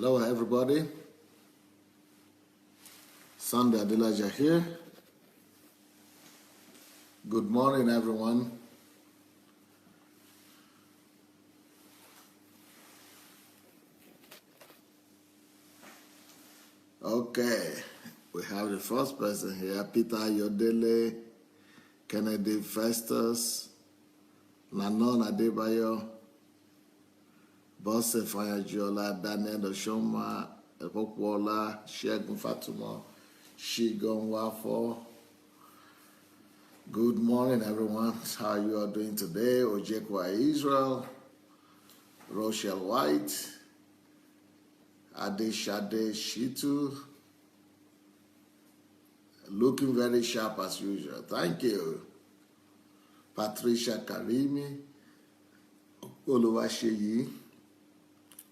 Hello, everybody. Sunday Adelaja here. Good morning, everyone. Okay, we have the first person here, Peter Yodele, Kennedy Festus, Nanon Adebayo, Bosse Fayajiola, Daniel Oshoma, Epokwola, Shegun Fatuma, Shigon Wafo. Good morning, everyone. How you are doing today? Ojekwa Israel, Rochelle White, Adeshade Shitu, looking very sharp as usual. Thank you. Patricia Karimi, Oluwaseyi,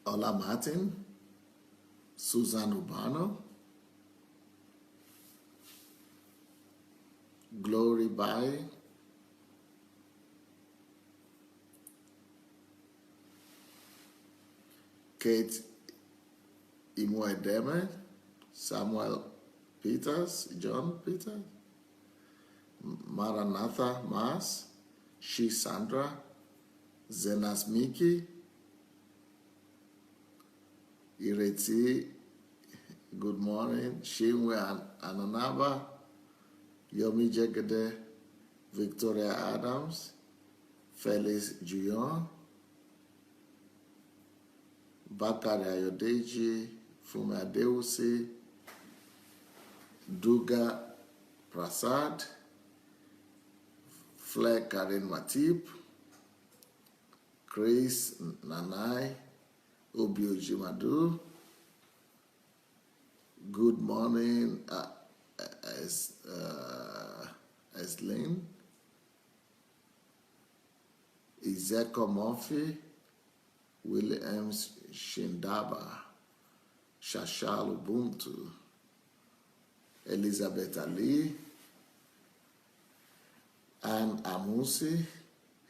Ola Martin, Susan Ubano, Glory Bai, Kate Imwedeme, Samuel Peters, John Peters, Maranatha Mas, She Sandra, Zenas Miki, Ireti, good morning, Shinwe Ananaba, Yomi Jegede, Victoria Adams, Felix Juyon, Bakari Ayodeji, Fumi Adewusi, Duga Prasad, Flair Karin Matip, Chris Nanai, Obioji Madu. Good morning, Eslin, Ezeko Murphy, Williams Shindaba, Shashal Ubuntu, Elizabeth Ali, Anne Amusi,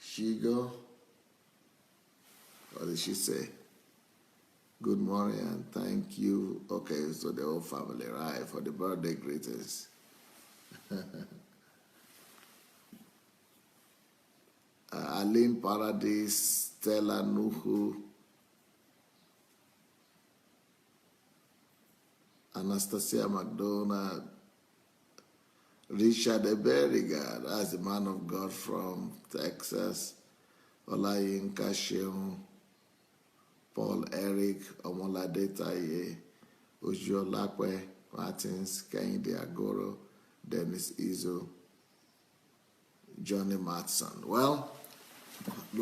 Shigo. What did she say? Good morning and thank you. Okay, so the whole family, right, for the birthday greetings. Aline Paradise, Stella Nuhu, Anastasia McDonald, Richard Eberiga, that's the man of God from Texas, Olayinka Shehu, Paul Eric, Omolade Taye, Ojuolakwe Martins, Kehinde Agoro, Dennis Izo, Johnny Matson. Well,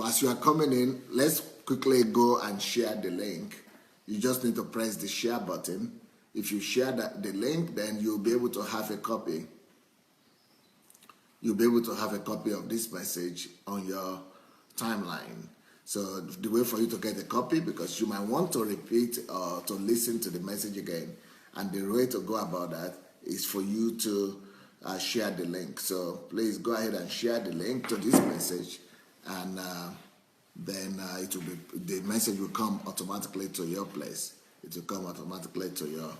as you are coming in, let's quickly go and share the link. You just need to press the share button. If you share the link, then you'll be able to have a copy. You'll be able to have a copy of this message on your timeline. So the way for you to get a copy, because you might want to repeat or to listen to the message again, and the way to go about that is for you to share the link. So please go ahead and share the link to this message, and then it will be, the message will come automatically to your place. It will come automatically to your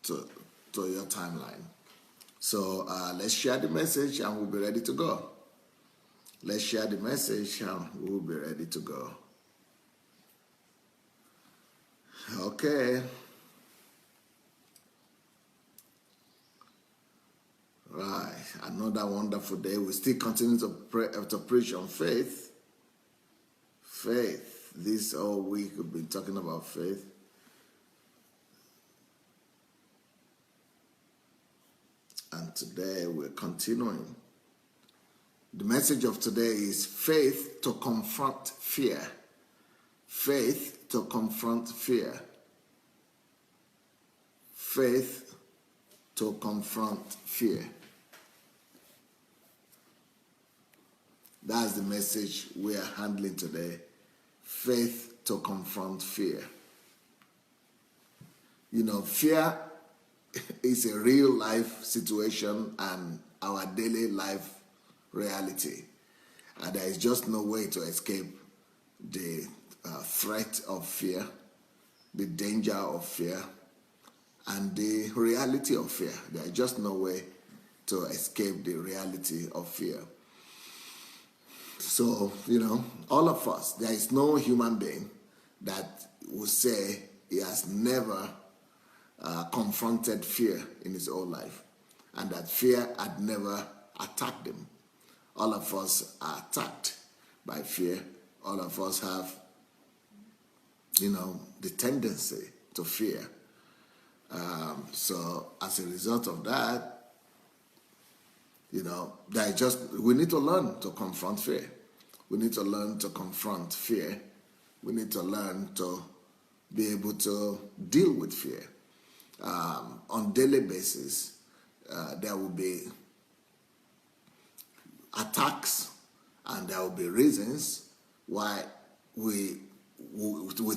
to your timeline. So let's share the message, and we'll be ready to go. Let's share the message, and we'll be ready to go. Okay. Right, another wonderful day. We still continue to preach on faith. Faith. This whole week we've been talking about faith. And today we're continuing. The message of today is faith to confront fear. Faith to confront fear. Faith to confront fear. That's the message we are handling today. Faith to confront fear. You know, fear is a real life situation and our daily life reality. And there is just no way to escape the threat of fear. the danger of fear, and the reality of fear. There is just no way to escape the reality of fear. So, all of us, there is no human being that will say he has never confronted fear in his whole life, and that fear had never attacked him. All of us are attacked by fear. All of us have, the tendency to fear. So as a result of that, we need to learn to confront fear. We need to learn to confront fear. We need to learn to be able to deal with fear. On daily basis, there will be attacks, and there will be reasons why we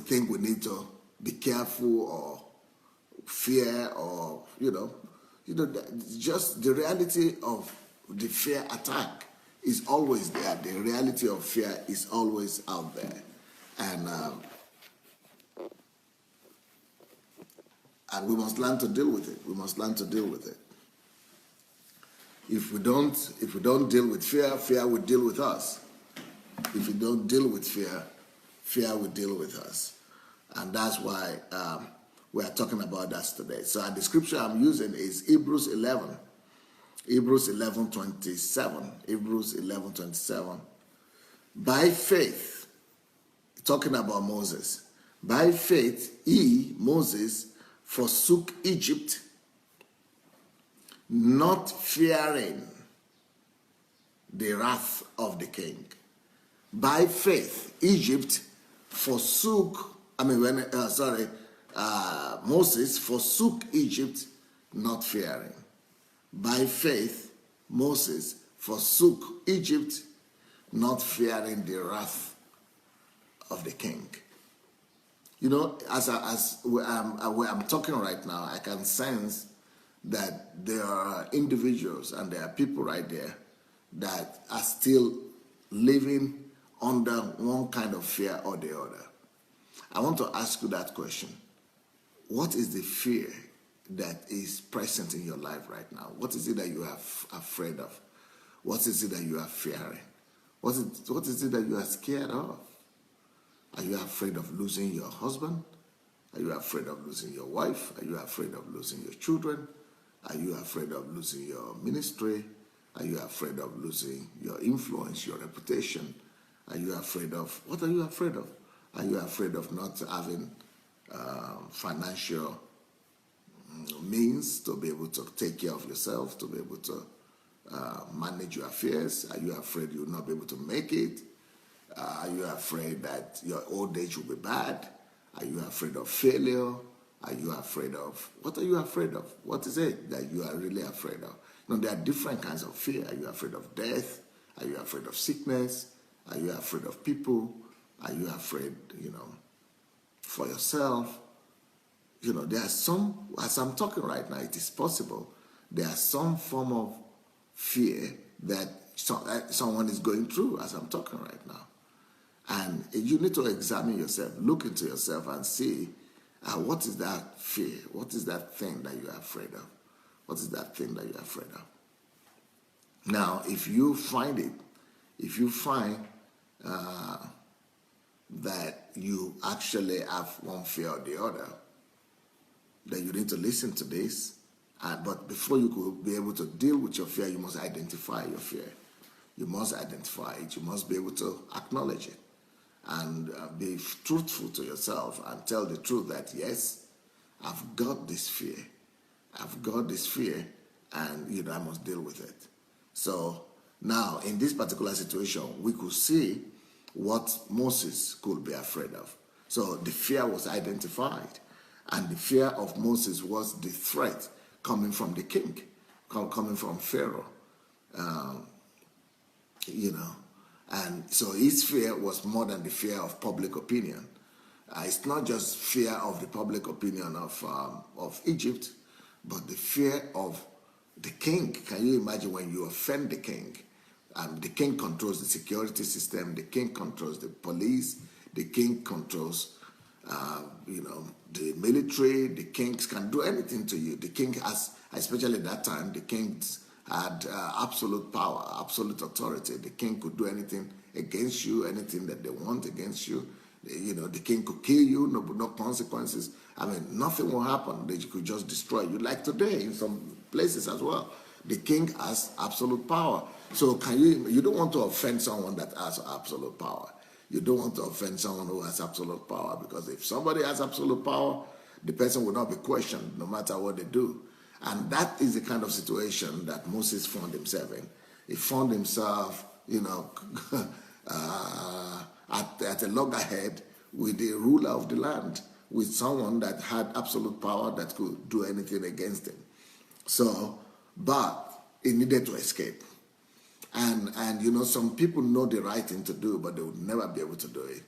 think we need to be careful or fear, or just the reality of the fear attack is always there. The reality of fear is always out there, and we must learn to deal with it. We must learn to deal with it. If we don't deal with fear, fear will deal with us. If we don't deal with fear, fear will deal with us. And that's why we are talking about that today. So the scripture I'm using is Hebrews 11. Hebrews 11:27. Hebrews 11:27. By faith, talking about Moses. By faith, Moses, forsook Egypt, not fearing the wrath of the king. By faith, Moses forsook Egypt, not fearing. By faith, Moses forsook Egypt, not fearing the wrath of the king. As I'm talking right now, I can sense that there are individuals and there are people right there that are still living under one kind of fear or the other. I want to ask you that question. What is the fear that is present in your life right now? What is it that you are afraid of? What is it that you are fearing? What is it that you are scared of? Are you afraid of losing your husband? Are you afraid of losing your wife? Are you afraid of losing your children? Are you afraid of losing your ministry? Are you afraid of losing your influence, your reputation? Are you afraid of, what are you afraid of? Are you afraid of not having financial means to be able to take care of yourself, to be able to manage your affairs? Are you afraid you will not be able to make it? Are you afraid that your old age will be bad? Are you afraid of failure? Are you afraid of, what are you afraid of? What is it that you are really afraid of? There are different kinds of fear. Are you afraid of death? Are you afraid of sickness? Are you afraid of people? Are you afraid, for yourself? There are some, as I'm talking right now, it is possible there are some form of fear that someone is going through as I'm talking right now. And you need to examine yourself, look into yourself and see what is that fear? What is that thing that you are afraid of? What is that thing that you are afraid of? Now, if you find that you actually have one fear or the other, then you need to listen to this. But before you could be able to deal with your fear, you must identify your fear. You must identify it. You must be able to acknowledge it and be truthful to yourself and tell the truth that, yes, I've got this fear. I've got this fear, and I must deal with it. So now, in this particular situation, we could see what Moses could be afraid of. So the fear was identified, and the fear of Moses was the threat coming from the king, coming from Pharaoh. And so his fear was more than the fear of public opinion. It's not just fear of the public opinion of Egypt, but the fear of the king. Can you imagine when you offend the king? The king controls the security system, the king controls the police, the king controls the military, the kings can do anything to you. The king has, especially at that time, the kings had absolute power, absolute authority. The king could do anything against you, anything that they want against you. The king could kill you, no consequences. I mean, nothing will happen. They could just destroy you, like today in some places as well. The king has absolute power. So you don't want to offend someone that has absolute power. You don't want to offend someone who has absolute power, because if somebody has absolute power, the person will not be questioned no matter what they do. And that is the kind of situation that Moses found himself in. He found himself, at a loggerhead with the ruler of the land, with someone that had absolute power that could do anything against him. So, but he needed to escape. And some people know the right thing to do, but they would never be able to do it.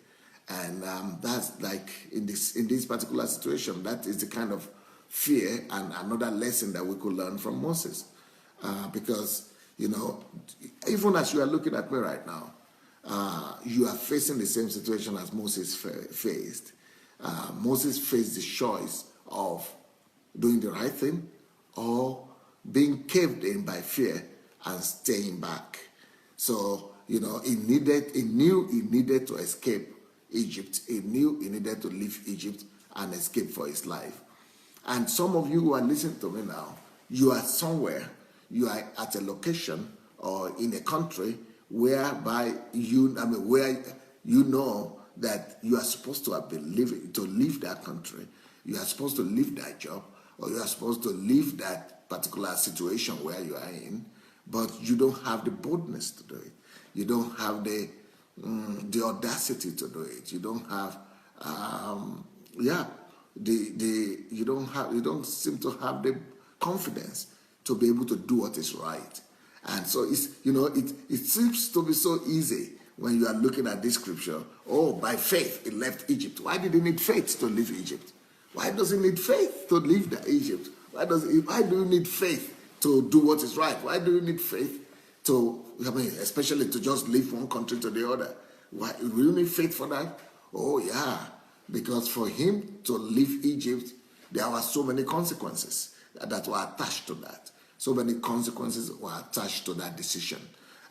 And that's like in this particular situation, that is the kind of fear and another lesson that we could learn from Moses. Because, even as you are looking at me right now, you are facing the same situation as Moses faced. Moses faced the choice of doing the right thing or being caved in by fear and staying back. So, he knew he needed to escape Egypt. He knew he needed to leave Egypt and escape for his life. And some of you who are listening to me now, you are somewhere, you are at a location or in a country whereby where you know that you are supposed to have been leave that country. You are supposed to leave that job, or you are supposed to leave that particular situation where you are in, but you don't have the boldness to do it. You don't have the audacity to do it. You don't have you don't seem to have the confidence to be able to do what is right. And so it seems to be so easy when you are looking at this scripture. Oh, by faith he left Egypt. Why did he need faith to leave Egypt? Why does he need faith to leave Egypt? Why do you need faith to do what is right? Why do you need faith especially to just leave one country to the other? Why do you need faith for that? Oh yeah, because for him to leave Egypt, there were so many consequences that were attached to that. So many consequences were attached to that decision.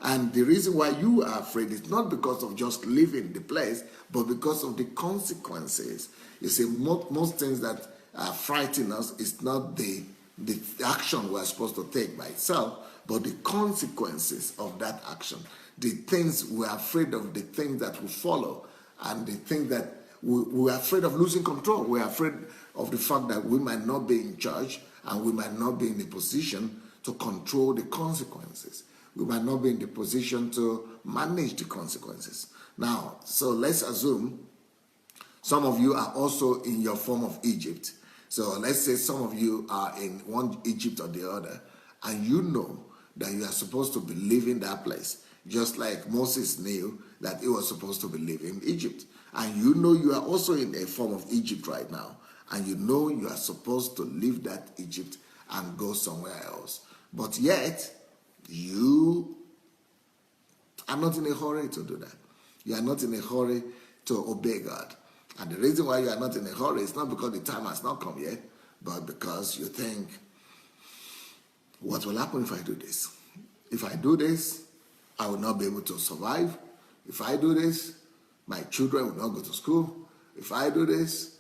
And the reason why you are afraid is not because of just leaving the place, but because of the consequences. You see, most things that frighten us is not the action we're supposed to take by itself, but the consequences of that action. The things we're afraid of, the things that will follow, and the things that we're afraid of losing control. We're afraid of the fact that we might not be in charge and we might not be in the position to control the consequences. We might not be in the position to manage the consequences. Now, so let's assume some of you are also in your form of Egypt. So let's say some of you are in one Egypt or the other, and you know that you are supposed to be leaving that place, just like Moses knew that he was supposed to be leaving Egypt. And you know you are also in a form of Egypt right now, and you know you are supposed to leave that Egypt and go somewhere else. But yet, you are not in a hurry to do that. You are not in a hurry to obey God. And the reason why you are not in a hurry is not because the time has not come yet, but because you think, what will happen if I do this? If I do this, I will not be able to survive. If I do this, my children will not go to school. If I do this,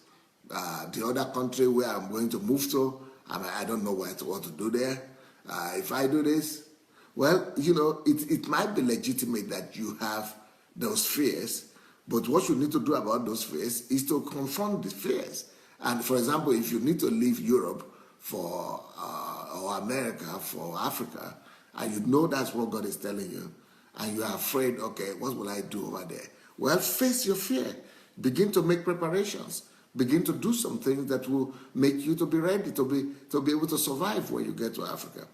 the other country where I'm going to move to, I don't know what to do there. If I do this, well, it might be legitimate that you have those fears, but what you need to do about those fears is to confront the fears. And for example, if you need to leave Europe or America for Africa, and you know that's what God is telling you, and you are afraid, okay, what will I do over there? Well, face your fear. Begin to make preparations. Begin to do some things that will make you to be ready to be able to survive when you get to Africa.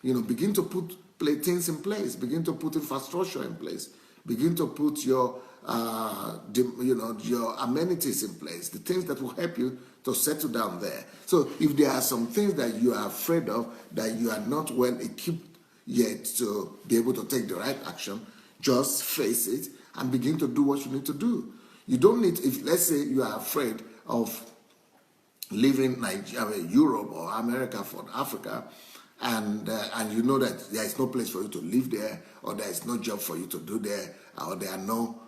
Begin to put things in place. Begin to put infrastructure in place. Begin to put your your amenities in place, the things that will help you to settle down there. So if there are some things that you are afraid of, that you are not well equipped yet to be able to take the right action, just face it and begin to do what you need to do. You don't need, if let's say you are afraid of leaving Europe or America for Africa, and you know that there is no place for you to live there, or there is no job for you to do there, or there are no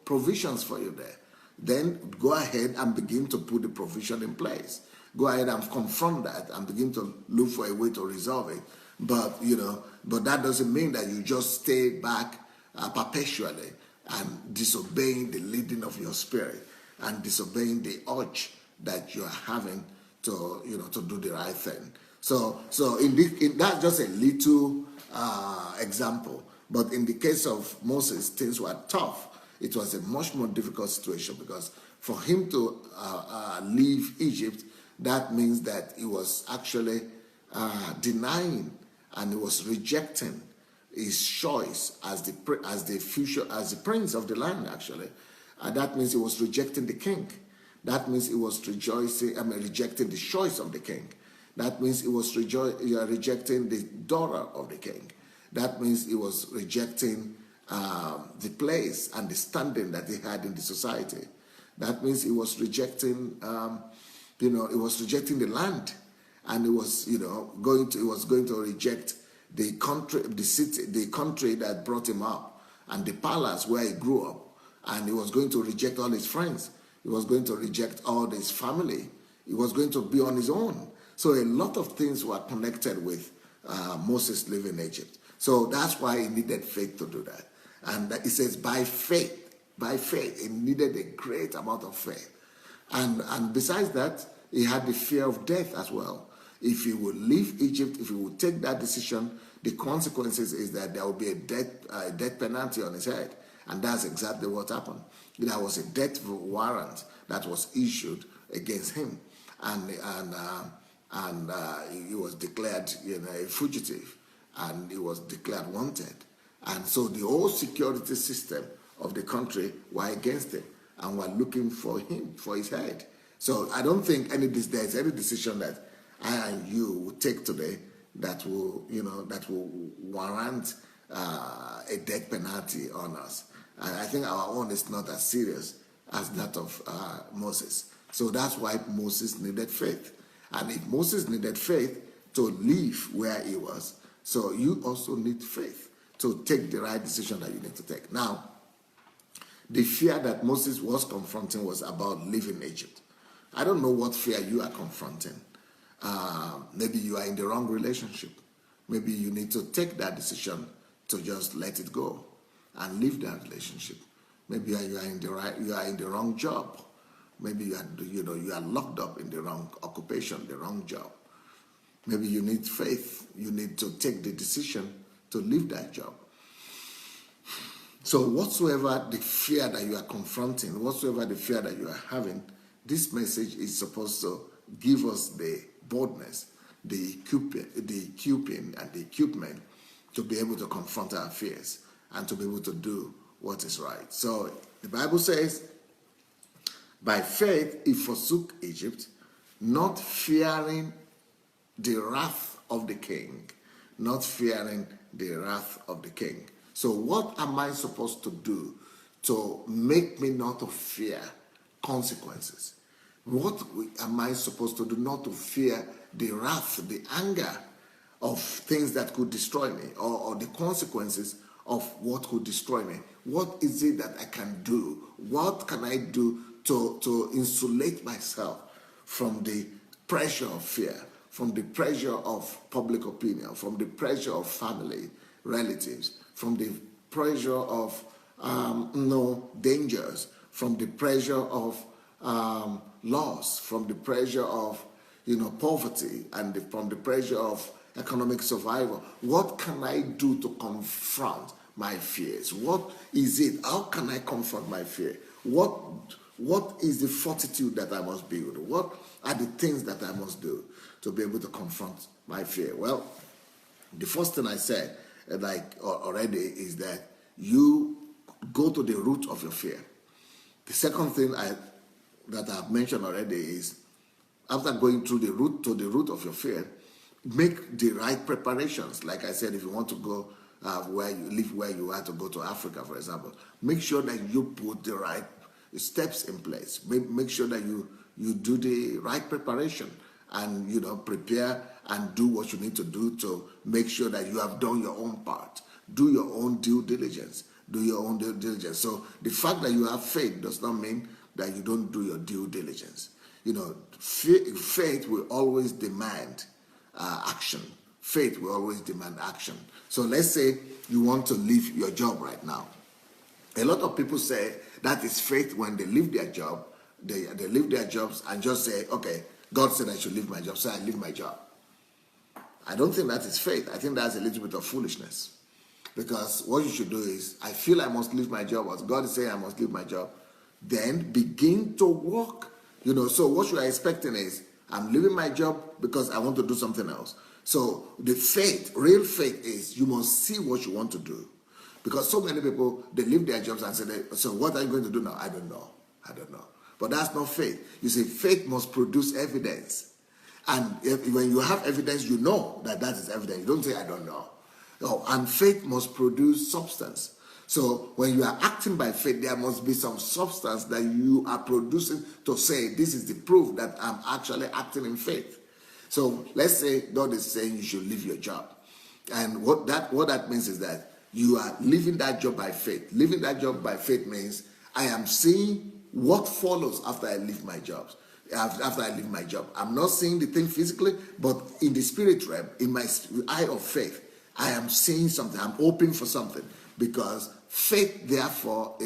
provisions for you there. Then go ahead and begin to put the provision in place. Go ahead and confront that and begin to look for a way to resolve it. But that doesn't mean that you just stay back perpetually and disobeying the leading of your spirit and disobeying the urge that you are having to do the right thing. So that's just a little example. But in the case of Moses, things were tough. It was a much more difficult situation, because for him to leave Egypt, that means that he was actually denying and he was rejecting his choice as the prince of the land. Actually, that means he was rejecting the king. That means he was rejecting the choice of the king. That means he was rejecting the daughter of the king. That means he was rejecting the place and the standing that he had in the society. That means he was rejecting, he was rejecting the land, and he was going to reject the country, the city, the country that brought him up, and the palace where he grew up, and he was going to reject all his friends. He was going to reject all his family. He was going to be on his own. So a lot of things were connected with Moses leaving Egypt. So that's why he needed faith to do that. And it says by faith, he needed a great amount of faith. And besides that, he had the fear of death as well. If he would leave Egypt, if he would take that decision, the consequences is that there will be a death penalty on his head. And that's exactly what happened. There was a death warrant that was issued against him. And he was declared a fugitive, and he was declared wanted. And so the whole security system of the country were against him and were looking for him, for his head. So I don't think there's any decision that I and you will take today that will warrant a death penalty on us. And I think our own is not as serious as that of Moses. So that's why Moses needed faith. And if Moses needed faith to leave where he was, so you also need faith to take the right decision that you need to take. Now, the fear that Moses was confronting was about leaving Egypt. I don't know what fear you are confronting. Maybe you are in the wrong relationship. Maybe you need to take that decision to just let it go and leave that relationship. Maybe you are in the wrong job. Maybe you are locked up in the wrong occupation, the wrong job. Maybe you need faith. You need to take the decision to leave that job. So whatsoever the fear that you are confronting, whatsoever the fear that you are having, this message is supposed to give us the boldness, the equipping and the equipment to be able to confront our fears and to be able to do what is right. So the Bible says, by faith he forsook Egypt, not fearing the wrath of the king. Not fearing the wrath of the king. So what am I supposed to do to make me not to fear consequences? What am I supposed to do not to fear the wrath, the anger of things that could destroy me, or the consequences of what could destroy me? What is it that I can do? What can I do to insulate myself from the pressure of fear, from the pressure of public opinion, from the pressure of family, relatives, from the pressure of dangers, from the pressure of loss, from the pressure of poverty, and from the pressure of economic survival? What can I do to confront my fears? What is it? How can I confront my fear? What is the fortitude that I must build? What are the things that I must do to be able to confront my fear? Well, the first thing I said, already, is that you go to the root of your fear. The second thing that I've mentioned already is, after going through the root of your fear, make the right preparations. Like I said, if you want to go where you live, where you are, to go to Africa, for example, make sure that you put the right steps in place. Make sure that you do the right preparation, and prepare and do what you need to do to make sure that you have done your own part. Do your own due diligence. Do your own due diligence. So the fact that you have faith does not mean that you don't do your due diligence. Faith will always demand action. Faith will always demand action. So let's say you want to leave your job right now. A lot of people say that is faith when they leave their job. They leave their jobs and just say, okay, God said I should leave my job, so I leave my job. I don't think that is faith. I think that's a little bit of foolishness. Because what you should do is, I feel I must leave my job, or God is saying I must leave my job. Then begin to work. So what you are expecting is, I'm leaving my job because I want to do something else. So the faith, real faith is, you must see what you want to do. Because so many people, they leave their jobs and say, so what are you going to do now? I don't know. But that's not faith. You see, faith must produce evidence. And when you have evidence, you know that is evidence. You don't say, I don't know. No, and faith must produce substance. So when you are acting by faith, there must be some substance that you are producing to say, this is the proof that I'm actually acting in faith. So let's say God is saying you should leave your job. And what that means is that you are leaving that job by faith. Leaving that job by faith means I am seeing what follows after I leave my job. After I leave my job, I'm not seeing the thing physically, but in the spirit realm, in my eye of faith, I am seeing something. I'm hoping for something, because faith, therefore,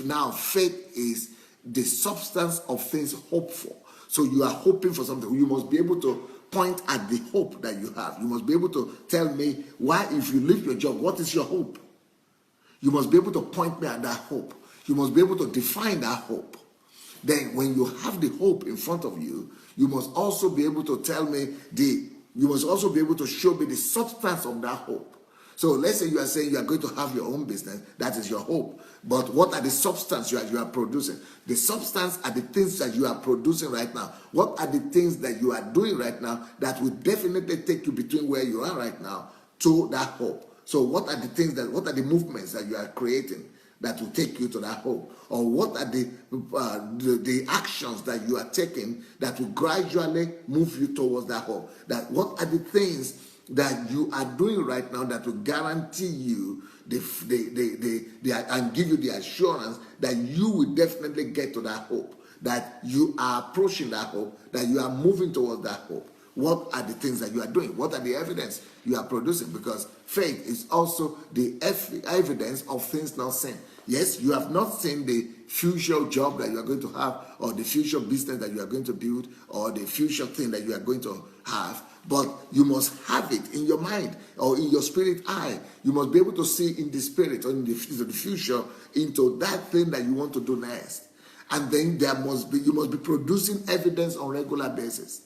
now faith is the substance of things hoped for. So you are hoping for something. You must be able to point at the hope that you have. You must be able to tell me why, if you leave your job, what is your hope? You must be able to point me at that hope. You must be able to define that hope. Then when you have the hope in front of you, you must also be able to tell me you must also be able to show me the substance of that hope. So let's say you are saying you are going to have your own business. That is your hope. But what are the substance you are producing? The substance are the things that you are producing right now. What are the things that you are doing right now that will definitely take you between where you are right now to that hope? So what are the movements that you are creating that will take you to that hope? Or what are the actions that you are taking that will gradually move you towards that hope? What are the things that you are doing right now that will guarantee you and give you the assurance that you will definitely get to that hope, that you are approaching that hope, that you are moving towards that hope? What are the things that you are doing? What are the evidence you are producing? Because faith is also the evidence of things not seen. Yes, you have not seen the future job that you are going to have, or the future business that you are going to build, or the future thing that you are going to have, but you must have it in your mind or in your spirit eye. You must be able to see in the spirit or in the future into that thing that you want to do next. And then you must be producing evidence on a regular basis.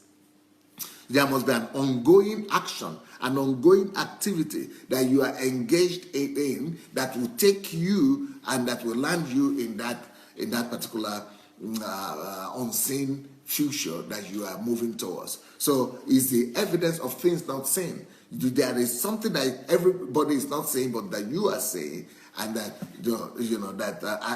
There must be an ongoing action, an ongoing activity that you are engaged in that will take you and that will land you in that particular unseen future that you are moving towards. So it's the evidence of things not seen. There is something that everybody is not saying, but that you are saying, and that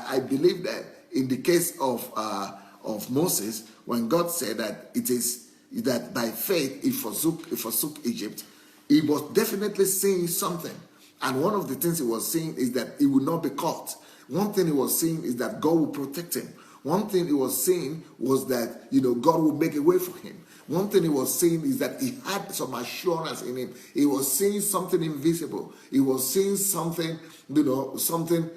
I believe that in the case of Moses, when God said that it is that by faith he forsook Egypt, he was definitely saying something. And one of the things he was saying is that he would not be caught. One thing he was saying is that God will protect him. One thing he was saying was that, God will make a way for him. One thing he was saying is that he had some assurance in him. He was saying something invisible. He was saying something, something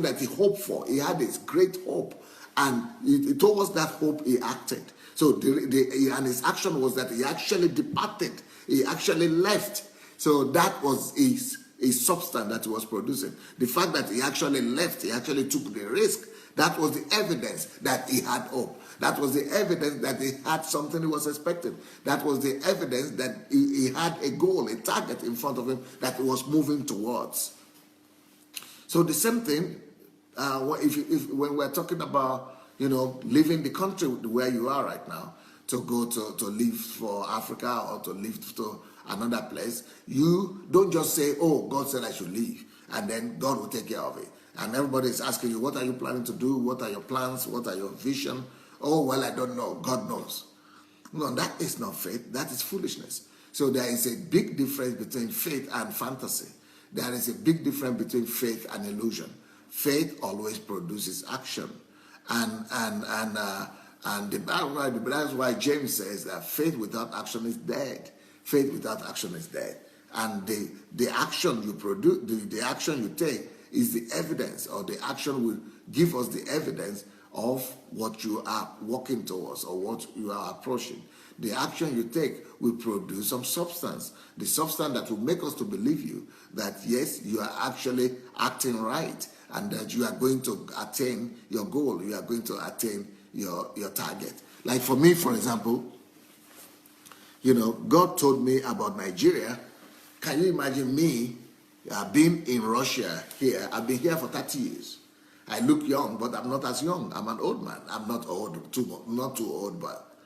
that he hoped for. He had this great hope. And towards that hope, he acted. So and his action was that he actually departed. He actually left. So that was a substance that he was producing. The fact that he actually left, he actually took the risk, that was the evidence that he had hope. That was the evidence that he had something he was expecting. That was the evidence that he had a goal, a target in front of him that he was moving towards. So the same thing, when we're talking about leaving the country where you are right now to go to live for Africa or to live to another place, you don't just say, oh, God said I should leave, and then God will take care of it. And everybody is asking you, what are you planning to do? What are your plans? What are your vision? Oh, well, I don't know. God knows. No, that is not faith. That is foolishness. So there is a big difference between faith and fantasy. There is a big difference between faith and illusion. Faith always produces action. That's why James says that faith without action is dead. Faith without action is dead. And the action you produce, the action you take is the evidence, or the action will give us the evidence of what you are walking towards or what you are approaching. The action you take will produce some substance. The substance that will make us to believe you that yes, you are actually acting right and that you are going to attain your goal. You are going to attain your target. Like for me, for example, God told me about Nigeria. Can you imagine me being in Russia here? I've been here for 30 years. I look young, but I'm not as young. I'm an old man. I'm not old, not too old, but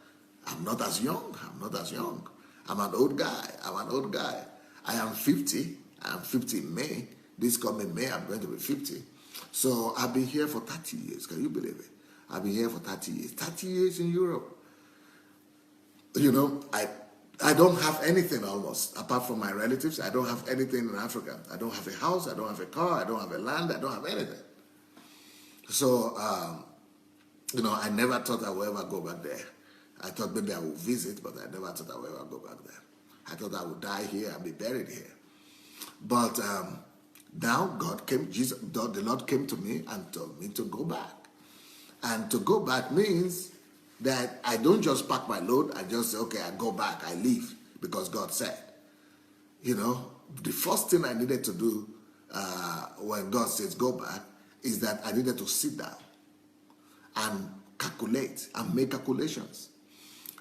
I'm not as young. I'm an old guy. I am 50. I'm 50 in May. This coming May, I'm going to be 50. So I've been here for 30 years. Can you believe it? I've been here for 30 years. 30 years in Europe. I don't have anything almost, apart from my relatives. I don't have anything in Africa. I don't have a house. I don't have a car. I don't have a land. I don't have anything. So, I never thought I would ever go back there. I thought maybe I would visit, but I never thought I would ever go back there. I thought I would die here and be buried here. But now the Lord came to me and told me to go back. And to go back means that I don't just pack my load and just say, okay, I go back, I leave, because God said. The first thing I needed to do when God says go back is that I needed to sit down and calculate and make calculations.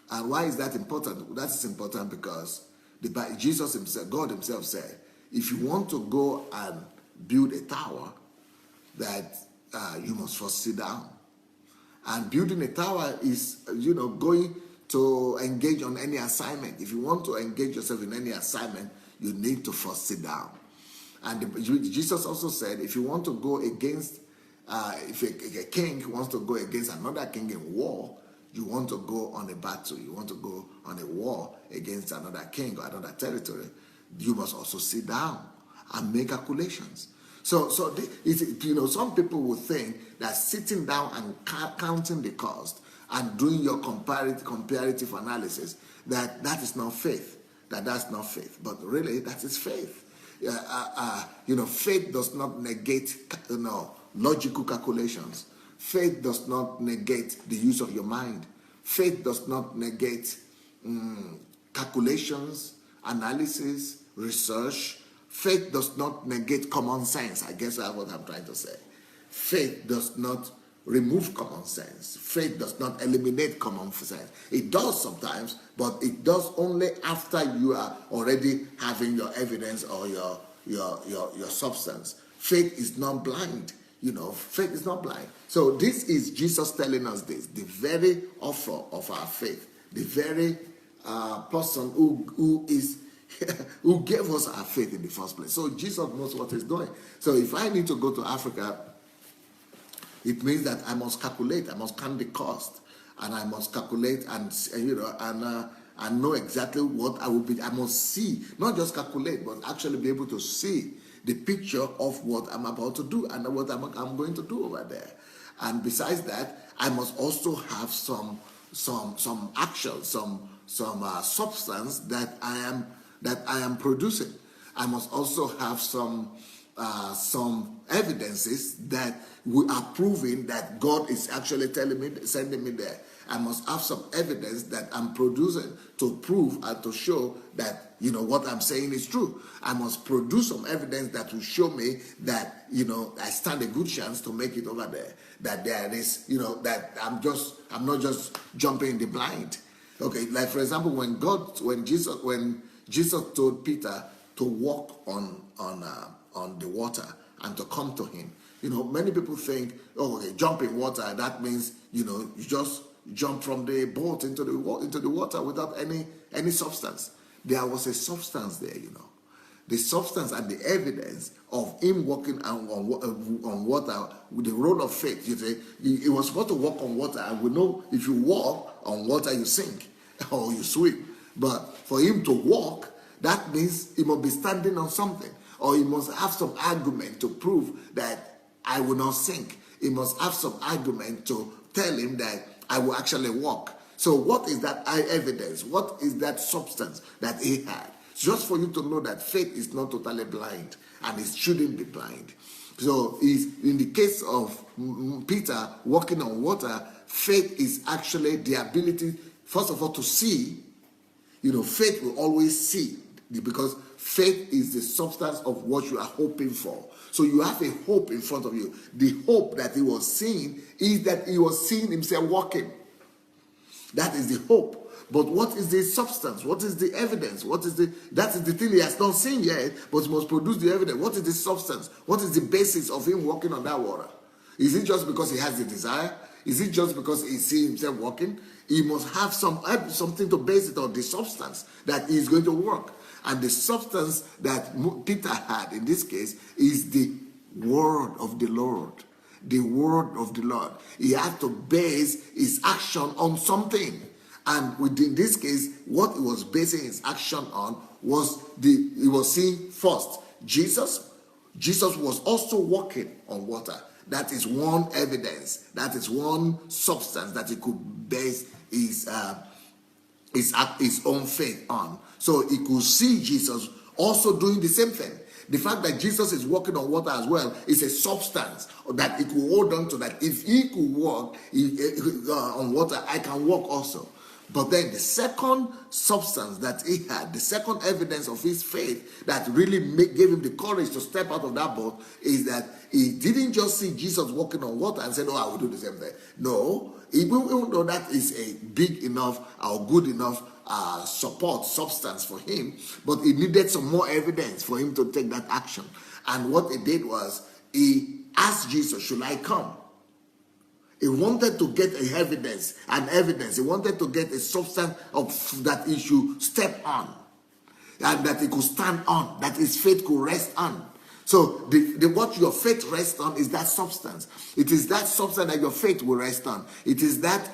And why is that important? That is important because Jesus himself, God himself said, if you want to go and build a tower, that you must first sit down. And building a tower is, going to engage on any assignment. If you want to engage yourself in any assignment, you need to first sit down. And Jesus also said, if you want to go against, if a king wants to go against another king in war, you want to go on a battle, you want to go on a war against another king or another territory, you must also sit down and make calculations. So some people will think that sitting down and counting the cost and doing your comparative analysis, that is not faith. That's not faith. But really, that is faith. Faith does not negate logical calculations. Faith does not negate the use of your mind. Faith does not negate calculations, analysis, research. Faith does not negate common sense. I guess that's what I'm trying to say. Faith does not remove common sense. Faith does not eliminate common sense. It does sometimes, but it does only after you are already having your evidence or your substance. Faith is not blind. Faith is not blind. So this is Jesus telling us this, the very author of our faith, the very person who gave us our faith in the first place. So Jesus knows what he's doing. So if I need to go to Africa, it means that I must calculate, I must count the cost, and I must calculate and know exactly what I will be. I must see, not just calculate, but actually be able to see the picture of what I'm about to do and what I'm going to do over there. And besides that, I must also have some action, some substance that I am producing. I must also have some evidences that we are proving that God is actually sending me there. I must have some evidence that I'm producing to prove and to show that what I'm saying is true. I must produce some evidence that will show me that I stand a good chance to make it over there. That there is that I'm not just jumping in the blind. Okay, like for example, when Jesus told Peter to walk on the water and to come to him. Many people think, okay, jump in water, that means, you just jump from the boat into the water without any substance. There was a substance there, the substance and the evidence of him walking on water with the role of faith. You say he was supposed to walk on water, and we know if you walk on water you sink or you swim. But for him to walk, that means he must be standing on something, or he must have some argument to prove that I will not sink. He must have some argument to tell him that I will actually walk. So what is that evidence? What is that substance that he had? Just for you to know that faith is not totally blind, and it shouldn't be blind. So in the case of Peter walking on water, faith is actually the ability, first of all, to see. Faith will always see, because faith is the substance of what you are hoping for. So you have a hope in front of you. The hope that he was seeing is that he was seeing himself walking. That is the hope. But what is the substance? What is the evidence? That is the thing he has not seen yet, but he must produce the evidence. What is the substance? What is the basis of him walking on that water? Is it just because he has the desire? Is it just because he sees himself walking? He must have something to base it on, the substance that is going to work. And the substance that Peter had in this case is the word of the Lord. The word of the Lord. He had to base his action on something. And within this case, what he was basing his action on was he was seeing first Jesus. Jesus was also walking on water. That is one evidence. That is one substance that he could base his own faith on. So he could see Jesus also doing the same thing. The fact that Jesus is walking on water as well is a substance that he could hold on to, that if he could walk on water, I can walk also. But then the second substance that he had, the second evidence of his faith that really gave him the courage to step out of that boat, is that he didn't just see Jesus walking on water and say, "Oh, I will do the same thing." No, even though that is a big enough or good enough support substance for him, but he needed some more evidence for him to take that action. And what he did was he asked Jesus, "Should I come?" He wanted to get an evidence. He wanted to get a substance that he should step on, and that he could stand on, that his faith could rest on. So what your faith rests on is that substance. It is that substance that your faith will rest on. It is that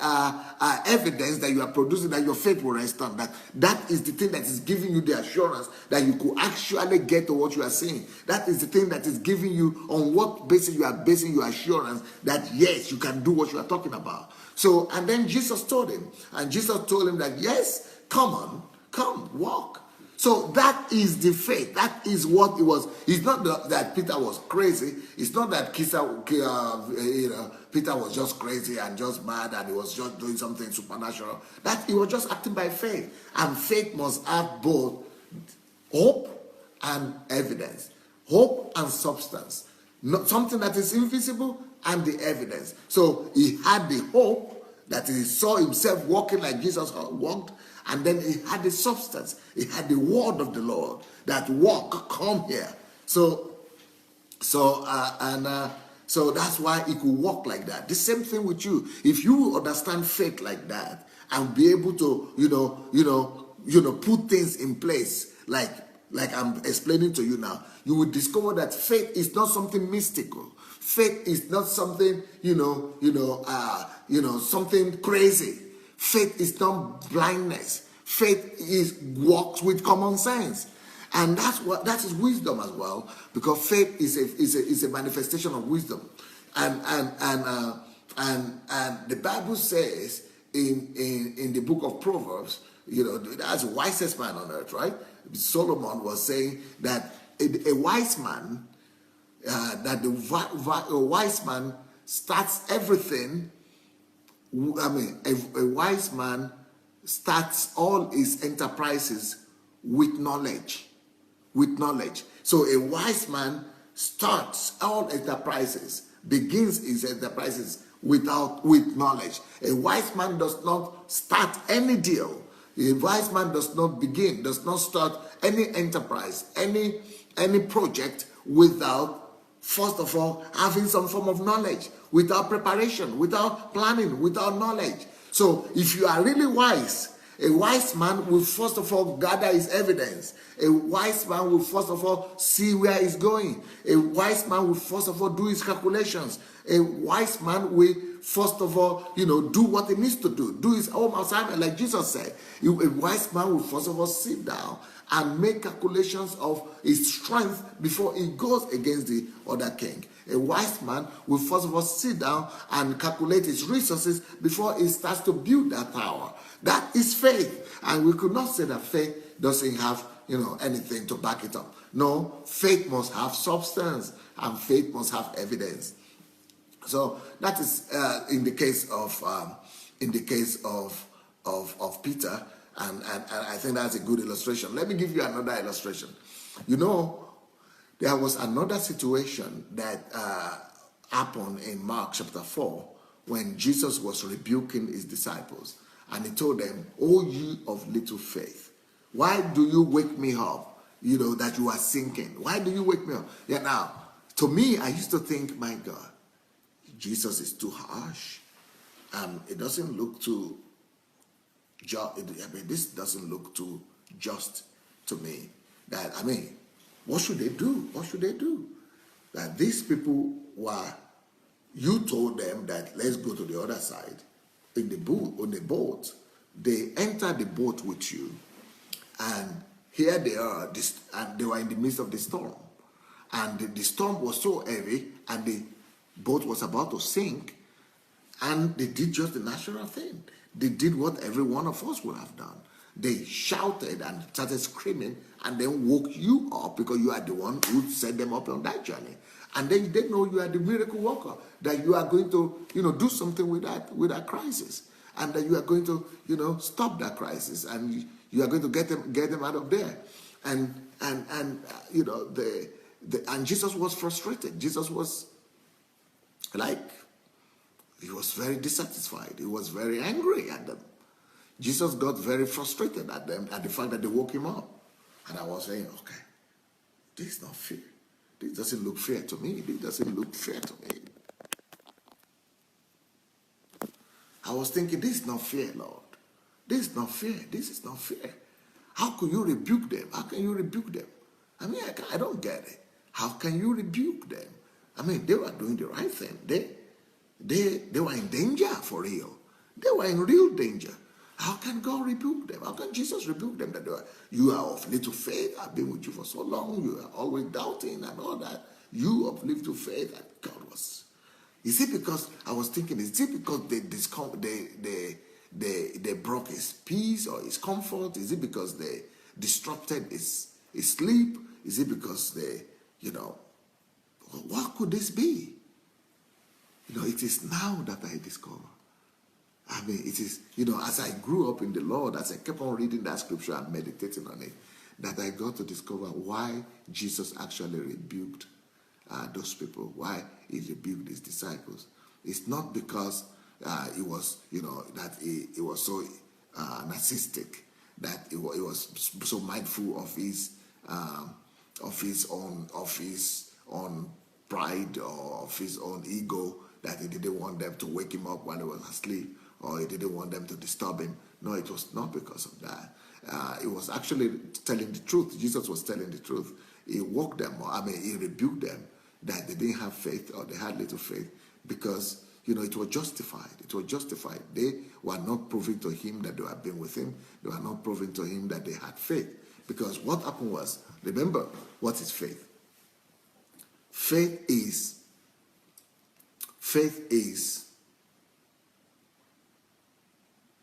evidence that you are producing that your faith will rest on. That is the thing that is giving you the assurance that you could actually get to what you are saying. That is the thing that is giving you on what basis you are basing your assurance that yes, you can do what you are talking about. So, and then Jesus told him, that yes, come on, come, walk. So that is the faith. That is what it was. It's not that Peter was crazy. It's not that Peter was just crazy and just mad and he was just doing something supernatural. That he was just acting by faith. And faith must have both hope and evidence. Hope and substance. Not something that is invisible and the evidence. So he had the hope that he saw himself walking like Jesus walked. And then he had the substance. He had the word of the Lord that walk, come here. So that's why he could walk like that. The same thing with you. If you understand faith like that and be able to, put things in place like I'm explaining to you now, you will discover that faith is not something mystical. Faith is not something, something crazy. Faith is not blindness. Faith walks with common sense. And that is wisdom as well, because faith is a manifestation of wisdom. And the Bible says in the book of Proverbs, that's the wisest man on earth, right? Solomon was saying that a wise man, a wise man starts everything. A wise man starts all his enterprises with knowledge. So a wise man starts all enterprises, begins his enterprises with knowledge. A wise man does not start any deal. A wise man does not start any enterprise, any project without, first of all, having some form of knowledge, without preparation, without planning, without knowledge. So if you are really wise A wise man will first of all gather his evidence. A wise man will first of all see where he's going. A wise man will first of all do his calculations. A wise man will first of all, do what he needs to do his own assignment, like Jesus said. A wise man will first of all sit down and make calculations of his strength before he goes against the other king. A wise man will first of all sit down and calculate his resources before he starts to build that tower. That is faith. And we could not say that faith doesn't have, anything to back it up. No, faith must have substance and faith must have evidence. So that is in the case of Peter, and I think that's a good illustration. Let me give you another illustration. There was another situation that happened in Mark chapter 4 when Jesus was rebuking his disciples, and he told them, "O ye of little faith, why do you wake me up? That you are sinking. Why do you wake me up?" Yeah. Now, to me, I used to think, my God, Jesus is too harsh. It doesn't look too just. This doesn't look too just to me. What should they do? What should they do? That these people you told them that let's go to the other side on the boat. They enter the boat with you, and here they are, and they were in the midst of the storm. And the storm was so heavy, and the boat was about to sink, and they did just the natural thing. They did what every one of us would have done. They shouted and started screaming and then woke you up because you are the one who set them up on that journey. And then they know you are the miracle worker, that you are going to, do something with that crisis, and that you are going to, stop that crisis, and you are going to get them out of there. And Jesus was frustrated. Jesus was he was very dissatisfied. He was very angry at them. Jesus got very frustrated at them, at the fact that they woke him up. And I was saying, okay, this is not fair. This doesn't look fair to me. This doesn't look fair to me. I was thinking, this is not fair, Lord. This is not fair. This is not fair. How could you rebuke them? How can you rebuke them? I don't get it. How can you rebuke them? They were doing the right thing. They were in danger for real. They were in real danger. How can God rebuke them? How can Jesus rebuke them? You are of little faith. I've been with you for so long. You are always doubting and all that. You of little faith. And God was. Is it because, I was thinking, is it because they broke his peace or his comfort? Is it because they disrupted his sleep? Is it because they, what could this be? It is now that I discover. It is, as I grew up in the Lord, as I kept on reading that scripture and meditating on it, that I got to discover why Jesus actually rebuked those people, why he rebuked his disciples. It's not because he was, that he was so narcissistic, that he was so mindful of his own pride or of his own ego, that he didn't want them to wake him up while he was asleep, or he didn't want them to disturb him. No, it was not because of that. He was actually telling the truth. Jesus was telling the truth. He woke them, he rebuked them that they didn't have faith, or they had little faith, because, it was justified. It was justified. They were not proving to him that they had been with him. They were not proving to him that they had faith. Because what happened was, remember, what is faith? Faith is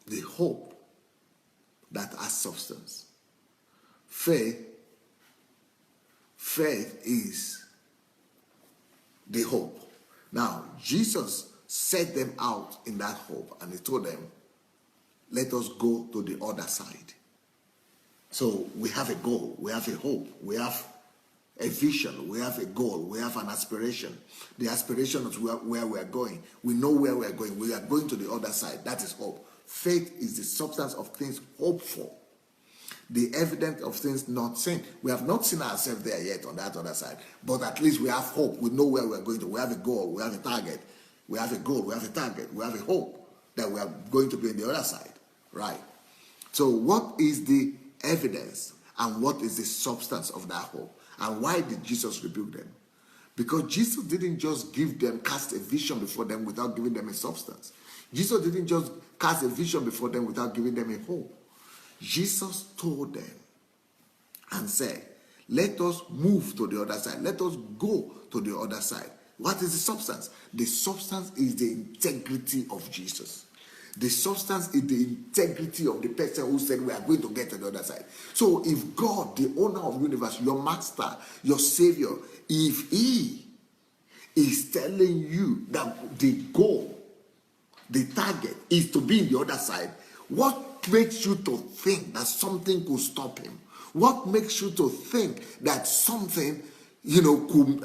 the hope that has substance. Faith is the hope. Now, Jesus set them out in that hope, and he told them, let us go to the other side. So we have a goal, we have a hope, we have a vision, we have a goal, we have an aspiration. The aspiration is where we are going. We know where we are going. We are going to the other side. That is hope. Faith is the substance of things hoped for, the evidence of things not seen. We have not seen ourselves there yet on that other side, but at least we have hope. We know where we are going to. We have a goal, we have a target. We have a goal, we have a target, we have a hope that we are going to be on the other side. Right. So what is the evidence and what is the substance of that hope? And why did Jesus rebuke them? Because Jesus didn't just cast a vision before them without giving them a substance. Jesus didn't just cast a vision before them without giving them a hope. Jesus told them and said, let us move to the other side. Let us go to the other side. What is the substance? The substance is the integrity of Jesus. The substance is the integrity of the person who said we are going to get to the other side. So if God, the owner of the universe, your master, your savior, if he is telling you that the goal, the target is to be in the other side, what makes you to think that something could stop him? What makes you to think that something, could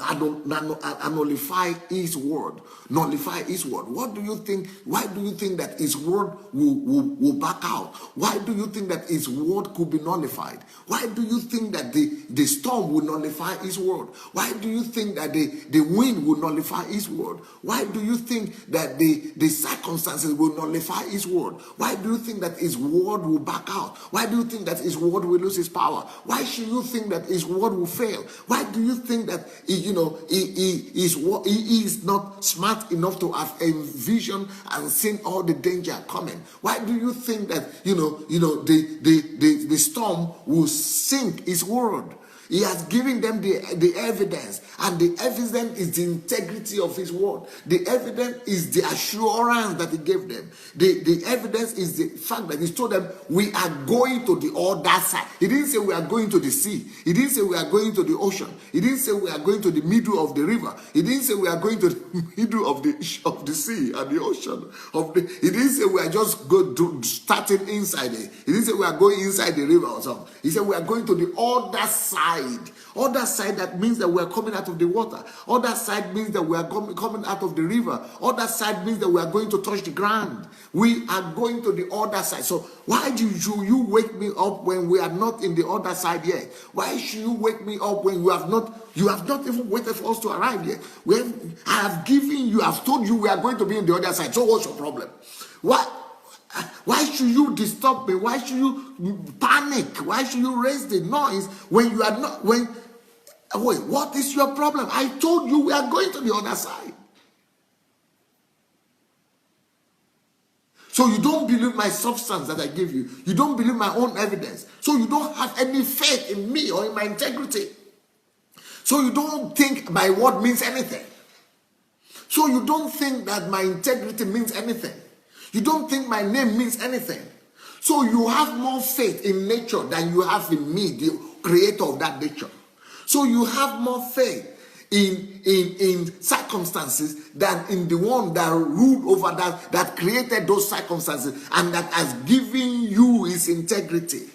nullify his word? Nullify his word. What do you think? Why do you think that his word will back out? Why do you think that his word could be nullified? Why do you think that the storm will nullify his word? Why do you think that the wind will nullify his word? Why do you think that the circumstances will nullify his word? Why do you think that his word will back out? Why do you think that his word will lose his power? Why should you think that his word will fail? Why do you think that he is not smart enough to have envisioned and seen all the danger coming? Why do you think that the storm will sink his word? He has given them the evidence, and the evidence is the integrity of his word. The evidence is the assurance that he gave them. The evidence is the fact that he told them, we are going to the other side. He didn't say we are going to the sea. He didn't say we are going to the ocean. He didn't say we are going to the middle of the river. He didn't say we are going to the middle of the sea and the ocean. He didn't say we are just starting inside it. He didn't say we are going inside the river or something. He said we are going to the other side. Other side, that means that we are coming out of the water. Other side means that we are coming out of the river. Other side means that we are going to touch the ground. We are going to the other side. So why do you wake me up when we are not in the other side yet? Why should you wake me up when you have not even waited for us to arrive yet? When I have told you we are going to be in the other side. So what's your problem? Why should you disturb me? Why should you panic? Why should you raise the noise when you are not? Wait, what is your problem? I told you we are going to the other side. So you don't believe my substance that I give you. You don't believe my own evidence. So you don't have any faith in me or in my integrity. So you don't think my word means anything. So you don't think that my integrity means anything. You don't think my name means anything. So you have more faith in nature than you have in me, the creator of that nature. So you have more faith in circumstances than in the one that ruled over that created those circumstances and that has given you his integrity.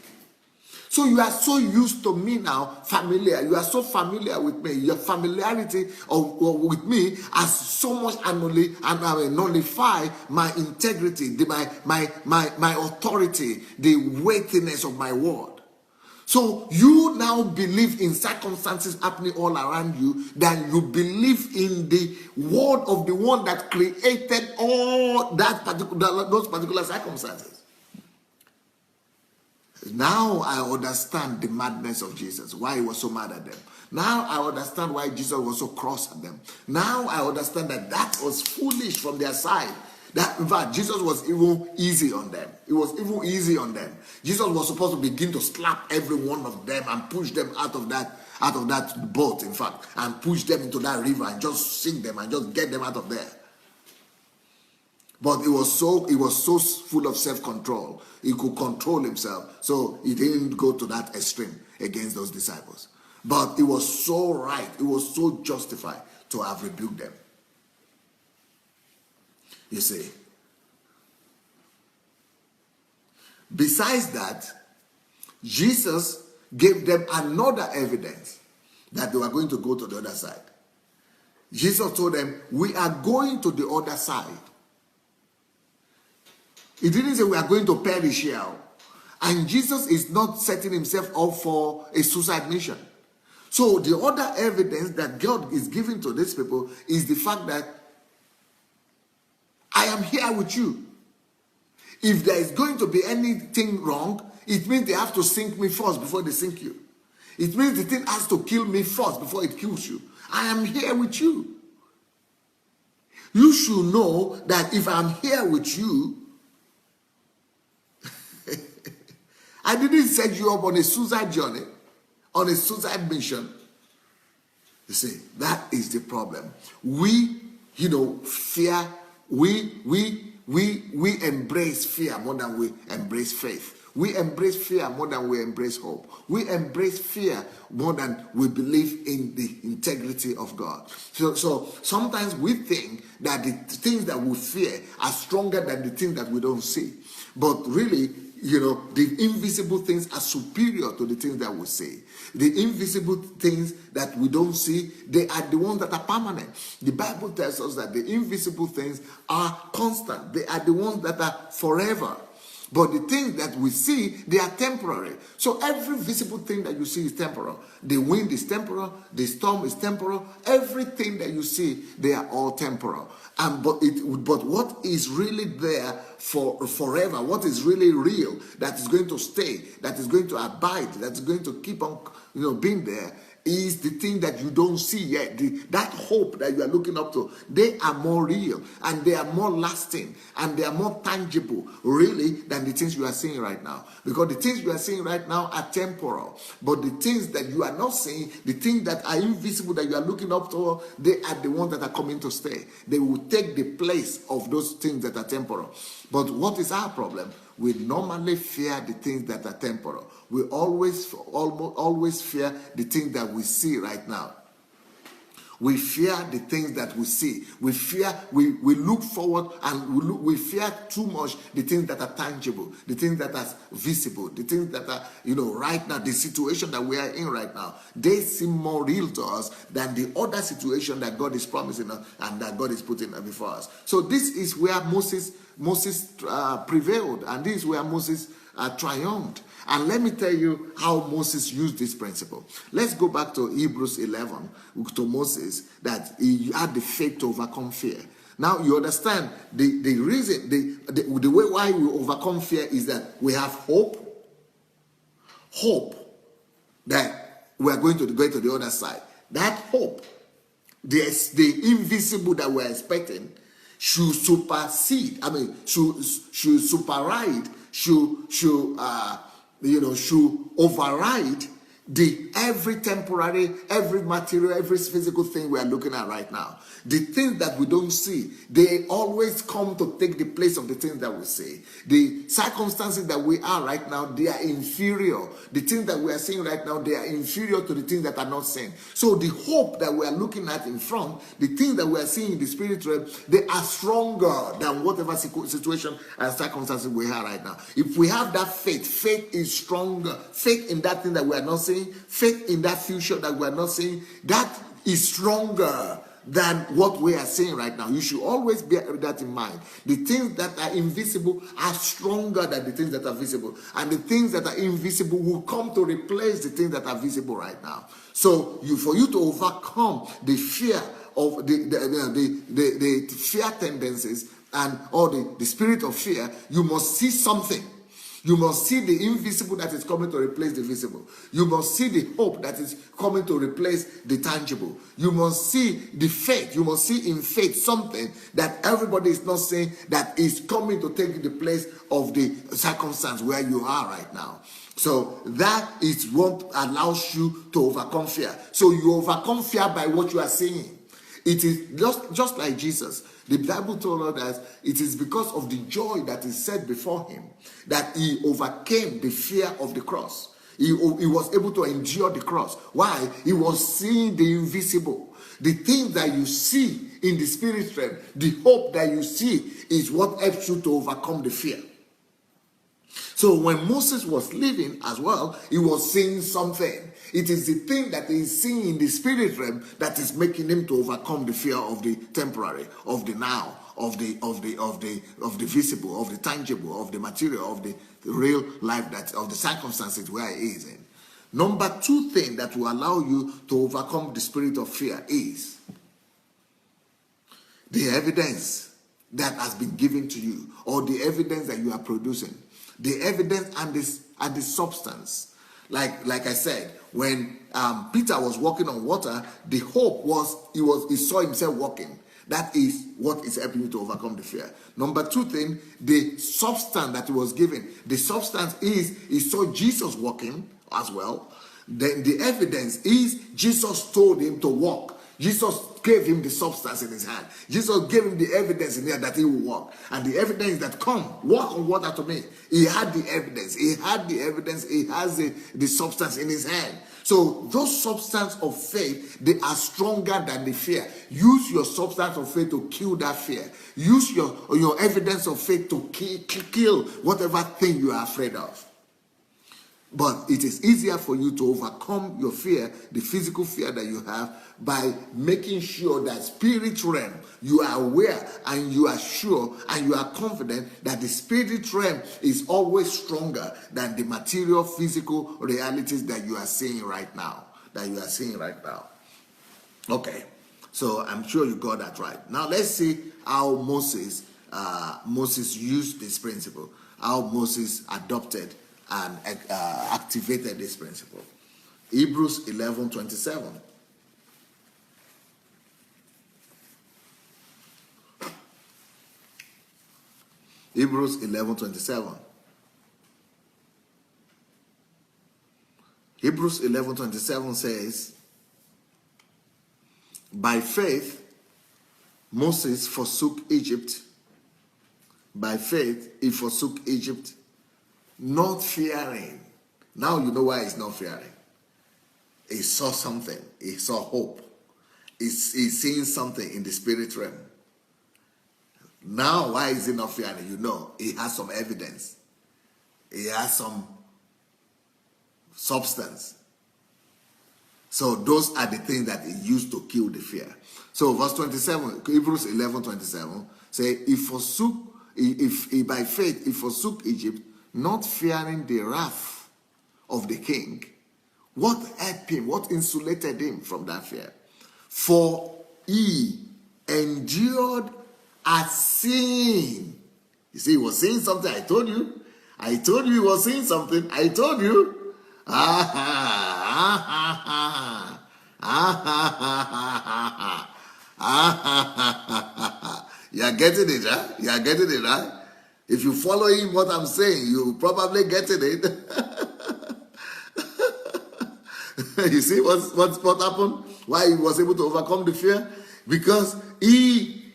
So you are so used to me now, familiar. You are so familiar with me. Your familiarity with me has so much nullify my integrity, my authority, the weightiness of my word. So you now believe in circumstances happening all around you than you believe in the word of the one that created all those particular circumstances. Now I understand the madness of Jesus, why he was so mad at them. Now I understand why Jesus was so cross at them. Now I understand that was foolish from their side. That in fact Jesus was even easy on them. It was even easy on them. Jesus was supposed to begin to slap every one of them and push them out of that boat, in fact, and push them into that river and just sink them and just get them out of there. But it was so full of self-control. He could control himself. So he didn't go to that extreme against those disciples. But it was so right. It was so justified to have rebuked them. You see. Besides that, Jesus gave them another evidence that they were going to go to the other side. Jesus told them, we are going to the other side. He didn't say we are going to perish here. And Jesus is not setting himself up for a suicide mission. So the other evidence that God is giving to these people is the fact that I am here with you. If there is going to be anything wrong, it means they have to sink me first before they sink you. It means the thing has to kill me first before it kills you. I am here with you. You should know that if I'm here with you, I didn't set you up on a suicide journey, on a suicide mission. You see, that is the problem. We, fear, we embrace fear more than we embrace faith. We embrace fear more than we embrace hope. We embrace fear more than we believe in the integrity of God. So sometimes we think that the things that we fear are stronger than the things that we don't see. But really, the invisible things are superior to the things that we see. The invisible things that we don't see, they are the ones that are permanent. The Bible tells us that the invisible things are constant. They are the ones that are forever. But the things that we see, they are temporary. So every visible thing that you see is temporal. The wind is temporal. The storm is temporal. Everything that you see, they are all temporal. But what is really there for forever, what is really real, that is going to stay, that is going to abide, that is going to keep on being there, is the thing that you don't see yet. That hope that you are looking up to, they are more real and they are more lasting and they are more tangible really than the things you are seeing right now. Because the things you are seeing right now are temporal, but the things that you are not seeing, the things that are invisible that you are looking up to, they are the ones that are coming to stay. They will take the place of those things that are temporal. But what is our problem? We normally fear the things that are temporal. We always fear the things that we see right now. We fear the things that we see. We look forward and we fear too much the things that are tangible, the things that are visible, the things that are, right now, the situation that we are in right now. They seem more real to us than the other situation that God is promising us and that God is putting before us. So this is where Moses prevailed, and this is where Moses triumphed. And let me tell you how Moses used this principle. Let's go back to Hebrews 11, to Moses, that he had the faith to overcome fear. Now you understand the reason, the way why we overcome fear is that we have hope that we are going to go to the other side. That hope, the invisible that we are expecting, should supersede, should superride, should override every temporary, every material, every physical thing we are looking at right now. The things that we don't see, they always come to take the place of the things that we see. The circumstances that we are right now, they are inferior. The things that we are seeing right now, they are inferior to the things that are not seen. So the hope that we are looking at in front, the things that we are seeing in the spirit realm, they are stronger than whatever situation and circumstances we are right now. If we have that faith is stronger. Faith in that thing that we are not seeing, faith in that future that we are not seeing, that is stronger than what we are seeing right now. You should always bear that in mind. The things that are invisible are stronger than the things that are visible, and the things that are invisible will come to replace the things that are visible right now. So for you to overcome the fear of the fear tendencies or the spirit of fear, you must see something. You must see the invisible that is coming to replace the visible. You must see the hope that is coming to replace the tangible. You must see the faith. You must see in faith something that everybody is not saying, that is coming to take the place of the circumstance where you are right now. So that is what allows you to overcome fear. So you overcome fear by what you are seeing. It is just like Jesus. The Bible told us that it is because of the joy that is set before him that he overcame the fear of the cross. He was able to endure the cross. Why? He was seeing the invisible. The thing that you see in the spirit realm, the hope that you see, is what helps you to overcome the fear. So when Moses was living as well, he was seeing something. It is the thing that he is seeing in the spirit realm that is making him to overcome the fear of the temporary, of the now, of the visible, of the tangible, of the material, of the real life, that of the circumstances where he is in. Number 2 thing that will allow you to overcome the spirit of fear is the evidence that has been given to you, or the evidence that you are producing. The evidence and the substance. Like I said, when Peter was walking on water, the hope was he saw himself walking. That is what is helping you to overcome the fear. Number two thing, the substance that he was given. The substance is he saw Jesus walking as well. Then the evidence is Jesus told him to walk. Jesus gave him the substance in his hand. Jesus gave him the evidence in there that he will walk. And the evidence that walk on water to me. He had the evidence. He had the evidence. He has the substance in his hand. So those substance of faith, they are stronger than the fear. Use your substance of faith to kill that fear. Use your evidence of faith to kill whatever thing you are afraid of. But it is easier for you to overcome your fear, the physical fear that you have, by making sure that spirit realm, you are aware and you are sure and you are confident that the spirit realm is always stronger than the material, physical realities that you are seeing right now. Okay, so I'm sure you got that right. Now let's see how Moses used this principle, how Moses adopted and activated this principle. Hebrews 11:27. Hebrews 11:27. Hebrews 11:27 says, by faith Moses forsook Egypt. By faith he forsook Egypt, not fearing. Now you know why he's not fearing. He saw something. He saw hope. He's seeing something in the spirit realm. Now, why is he not fearing? You know, he has some evidence. He has some substance. So those are the things that he used to kill the fear. So verse 27, Hebrews 11:27 say, by faith he forsook Egypt, not fearing the wrath of the king. What helped him? What insulated him from that fear? For he endured as seeing. You see, he was saying something. I told you he was saying something. I told you. You are getting it, huh? You are getting it, right? If you follow him, what I'm saying, you probably getting it. You see what happened? Why he was able to overcome the fear? Because he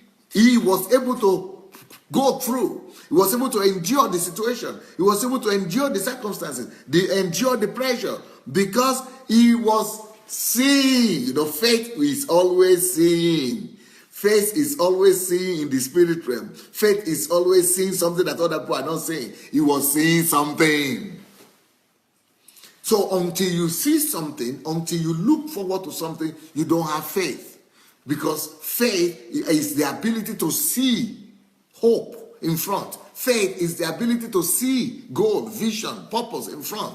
was able to go through. He was able to endure the situation. He was able to endure the circumstances. Endure the pressure. Because he was seeing. You know, faith is always seeing. Faith is always seeing in the spirit realm. Faith is always seeing something that other people are not seeing. He was seeing something. So until you see something, until you look forward to something, you don't have faith. Because faith is the ability to see hope in front. Faith is the ability to see goal, vision, purpose in front.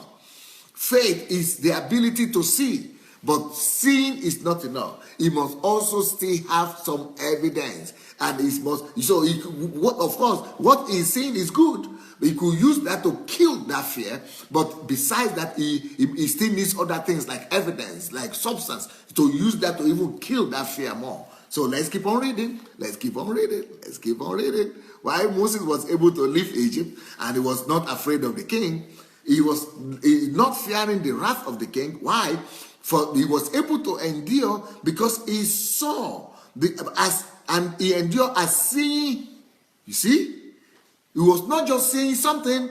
Faith is the ability to see. But seeing is not enough. He must also still have some evidence. And of course, what he's seeing is good. He could use that to kill that fear. But besides that, he still needs other things like evidence, like substance, to use that to even kill that fear more. So let's keep on reading. Why Moses was able to leave Egypt and he was not afraid of the king. He was not fearing the wrath of the king. Why? For he was able to endure because he saw and he endured as seeing. You see? He was not just seeing something,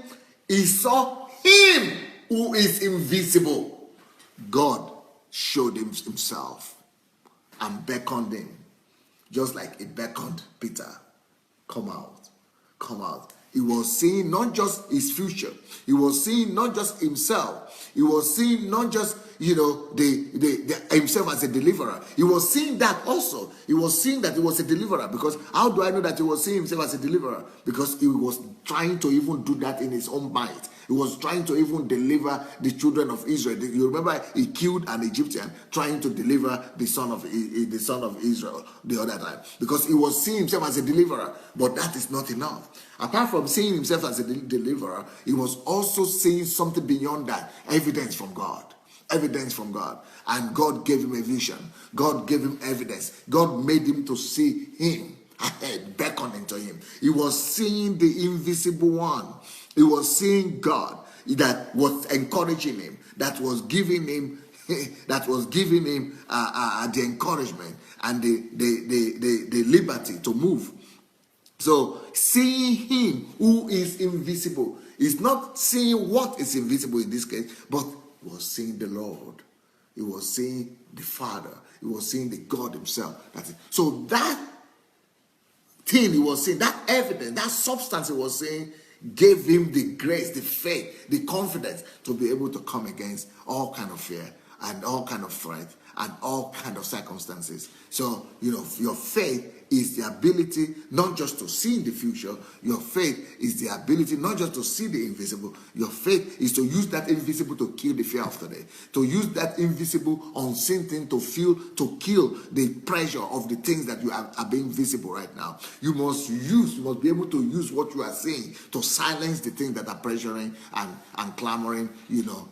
he saw him who is invisible. God showed him himself and beckoned him. Just like he beckoned Peter. Come out. Come out. He was seeing not just his future. He was seeing not just himself. He was seeing not just, himself as a deliverer. He was seeing that also. He was seeing that he was a deliverer. Because how do I know that he was seeing himself as a deliverer? Because he was trying to even do that in his own might. He was trying to even deliver the children of Israel. You remember he killed an Egyptian trying to deliver the son of Israel the other time, because he was seeing himself as a deliverer. But that is not enough. Apart from seeing himself as a deliverer, he was also seeing something beyond that, evidence from God. Evidence from God. And God gave him a vision. God gave him evidence. God made him to see him ahead, beckoning to him. He was seeing the invisible one. He was seeing God that was encouraging him, that was giving him the encouragement and the liberty to move. So seeing him who is invisible is not seeing what is invisible in this case, but was seeing the Lord. He was seeing the Father. He was seeing the God himself. So that thing he was seeing, that evidence, that substance he was seeing, gave him the grace, the faith, the confidence to be able to come against all kind of fear and all kind of threat and all kind of circumstances. So, your faith is the ability not just to see in the future. Your faith is the ability not just to see the invisible. Your faith is to use that invisible to kill the fear of today. To use that invisible, unseen thing to kill the pressure of the things that you are being visible right now. You must be able to use what you are seeing to silence the things that are pressuring and clamoring,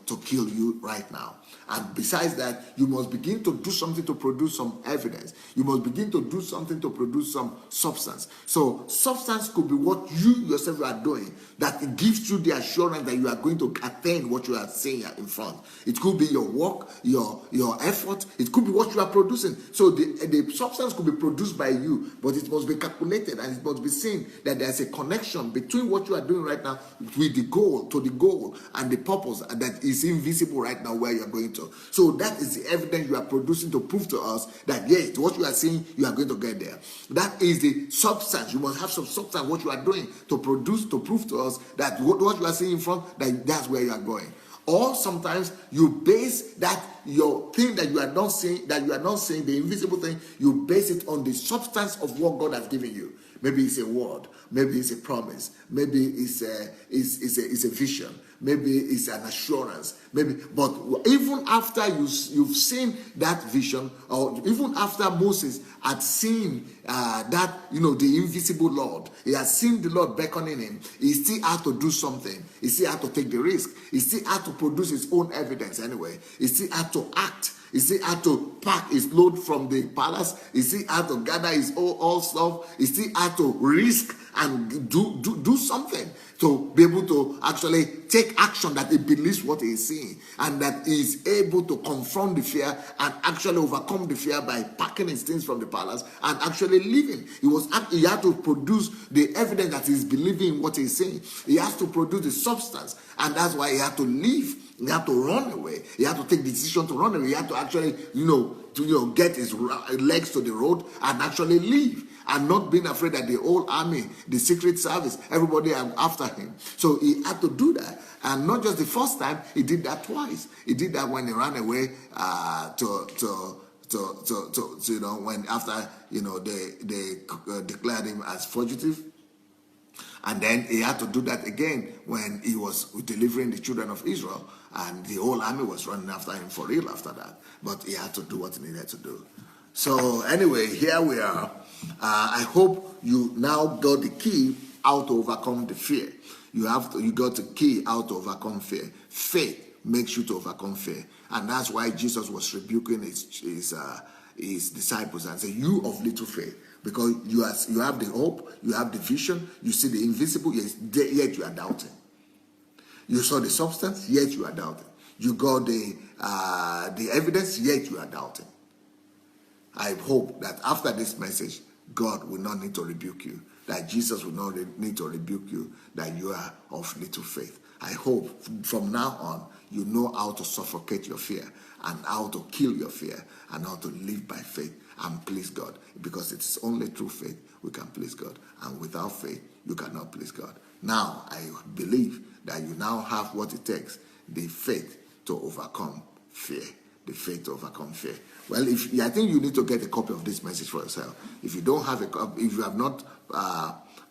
to kill you right now. And besides that, you must begin to do something to produce some evidence. You must begin to do something to produce some substance. So substance could be what you yourself are doing, that it gives you the assurance that you are going to attain what you are saying in front. It could be your work, your effort. It could be what you are producing. So the substance could be produced by you, but it must be calculated and it must be seen that there's a connection between what you are doing right now with the goal and the purpose that is invisible right now where you are going to. So that is the evidence you are producing to prove to us that yes, what you are seeing, you are going to get there. That is the substance. You must have some substance what you are doing to prove to us that what you are seeing in front, that's where you are going. Or sometimes you base that your thing that you are not seeing, the invisible thing, you base it on the substance of what God has given you. Maybe it's a word, maybe it's a promise, maybe it's a vision, maybe it's an assurance, but even after you've seen that vision, or even after Moses had seen the invisible Lord, he had seen the Lord beckoning him, he still had to do something. He still had to take the risk. He still had to produce his own evidence anyway. He still had to act. He still had to pack his load from the palace. He still had to gather his all stuff. He still had to risk and do something to be able to actually take action that he believes what he is seeing, and that he is able to confront the fear and actually overcome the fear by packing his things from the palace and actually leaving. He had to produce the evidence that he's believing in what he's saying. He has to produce the substance, and that's why he had to leave. He had to run away. He had to take the decision to run away. He had to actually, get his legs to the road and actually leave, and not being afraid that the whole army, the secret service, everybody are after him. So he had to do that. And not just the first time, he did that twice. He did that when he ran away when after, they declared him as fugitive. And then he had to do that again when he was delivering the children of Israel, and the whole army was running after him for real after that. But he had to do what he needed to do. So anyway, here we are. I hope you now got the key how to overcome the fear. You got the key how to overcome fear. Faith makes you to overcome fear, and that's why Jesus was rebuking his disciples and said, "You of little faith." Because you have the hope, you have the vision, you see the invisible, yet you are doubting. You saw the substance, yet you are doubting. You got the evidence, yet you are doubting. I hope that after this message, God will not need to rebuke you, that Jesus will not need to rebuke you, that you are of little faith. I hope from now on, you know how to suffocate your fear and how to kill your fear and how to live by faith and please God, because it is only through faith we can please God, and without faith you cannot please God. Now I believe that you now have what it takes, the faith to overcome fear. The faith to overcome fear. Well, I think you need to get a copy of this message for yourself. If you don't have a copy, if you have not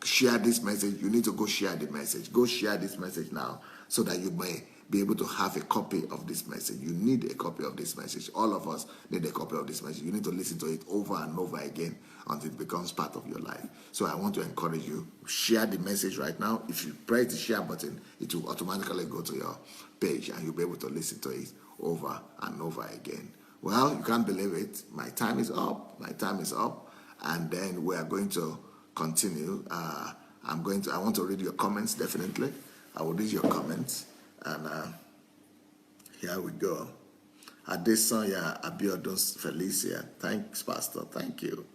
shared this message, you need to go share the message. Go share this message now. so that you may be able to have a copy of this message. You need a copy of this message. All of us need a copy of this message. You need to listen to it over and over again until it becomes part of your life. So I want to encourage you, share the message right now. If you press the share button, it will automatically go to your page and you'll be able to listen to it over and over again. Well, you can't believe it. My time is up. My time is up. And then we are going to continue. I want to read your comments, definitely. I will read your comments. And here we go. Adesanya Abiodun Felicia. Thanks, Pastor. Thank you.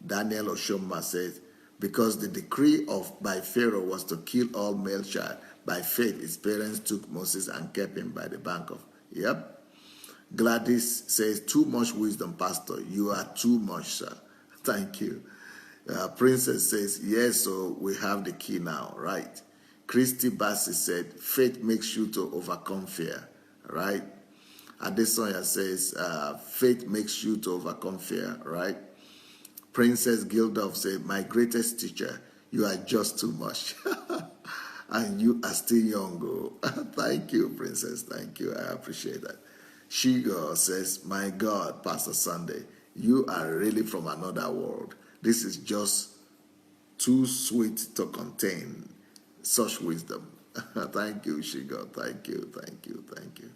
Daniel Oshoma says, because the decree by Pharaoh was to kill all male child, by faith his parents took Moses and kept him by the bank of... Yep. Gladys says, too much wisdom, Pastor. You are too much, sir. Thank you. Princess says, yes, so we have the key now, right? Christy Bassi said, faith makes you to overcome fear, right? Adesanya says, faith makes you to overcome fear, right? Princess Gildov said, my greatest teacher, you are just too much. And you are still young. Oh. Thank you, Princess. Thank you. I appreciate that. Shigo says, my God, Pastor Sunday, you are really from another world. This is just too sweet to contain such wisdom. Thank you, Shigo. Thank you, thank you, thank you.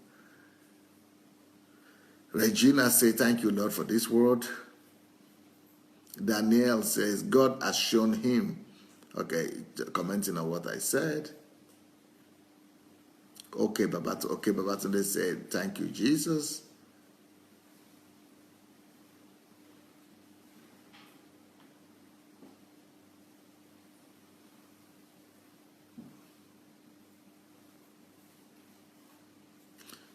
Regina says, thank you, Lord, for this word. Danielle says, God has shown him. Okay, commenting on what I said. Okay, Babatunde said, thank you, Jesus.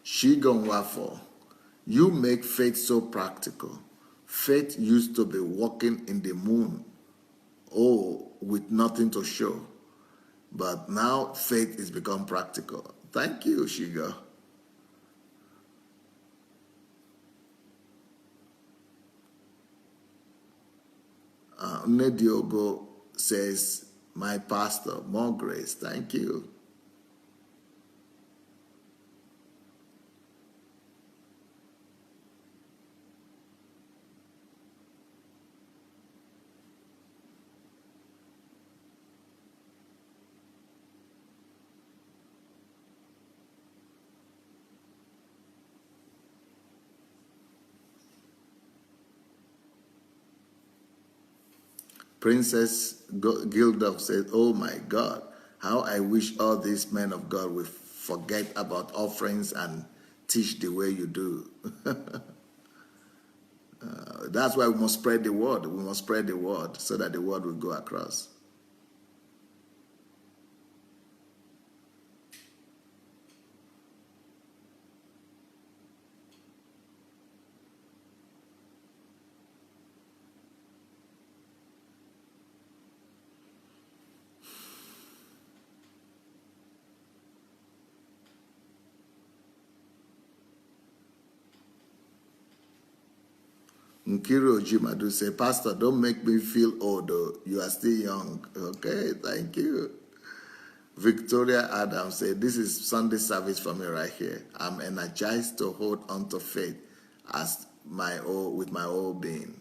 Shigon Wafo, you make faith so practical. Faith used to be walking in the moon, with nothing to show. But now faith is become practical. Thank you, Shiga. Nediogo says, my pastor, more grace. Thank you. Princess Gildov said, oh my God, how I wish all these men of God would forget about offerings and teach the way you do. That's why we must spread the word. We must spread the word so that the word will go across. Nkiru Ojimadu say, Pastor, don't make me feel old, though. You are still young. Okay, thank you. Victoria Adams said, this is Sunday service for me right here. I'm energized to hold on to faith with my whole being.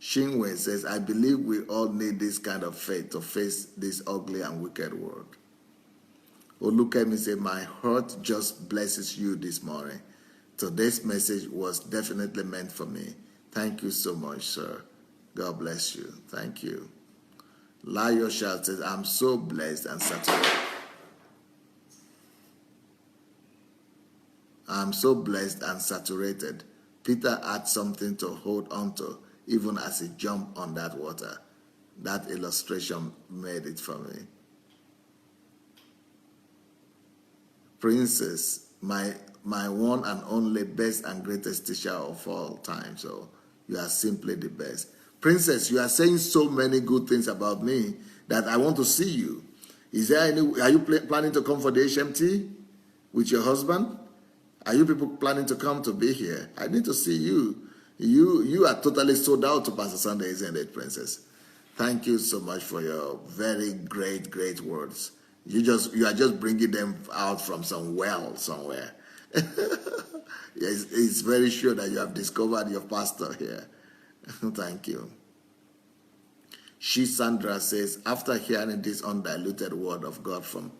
Shinwe says, I believe we all need this kind of faith to face this ugly and wicked world. Olukemi said, my heart just blesses you this morning. Today's message was definitely meant for me. Thank you so much, sir. God bless you. Thank you. Layo Shal says, I'm so blessed and saturated. I'm so blessed and saturated. Peter had something to hold on to, even as he jumped on that water. That illustration made it for me. Princess, my one and only best and greatest teacher of all time. So you are simply the best. Princess, you are saying so many good things about me that I want to see you. Are you planning to come for the HMT with your husband? Are you people planning to come to be here? I need to see you. You are totally sold out to Pastor Sunday, isn't it, Princess? Thank you so much for your very great words. You are just bringing them out from some well somewhere. Yes, it's very sure that you have discovered your pastor here. Thank you. Sandra says, after hearing this undiluted word of God from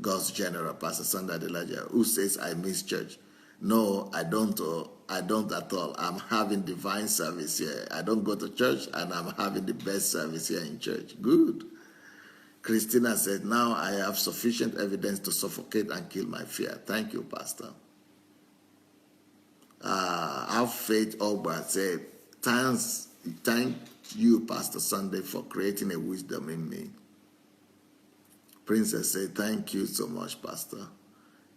God's general, Pastor Sandra Adelaja, who says I miss church. No, I don't at all. I'm having divine service here. I don't go to church, and I'm having the best service here in church. Good. Christina said, now I have sufficient evidence to suffocate and kill my fear. Thank you, Pastor. Our Faith Ogba said, thank you, Pastor Sunday, for creating a wisdom in me. Princess said, thank you so much, Pastor.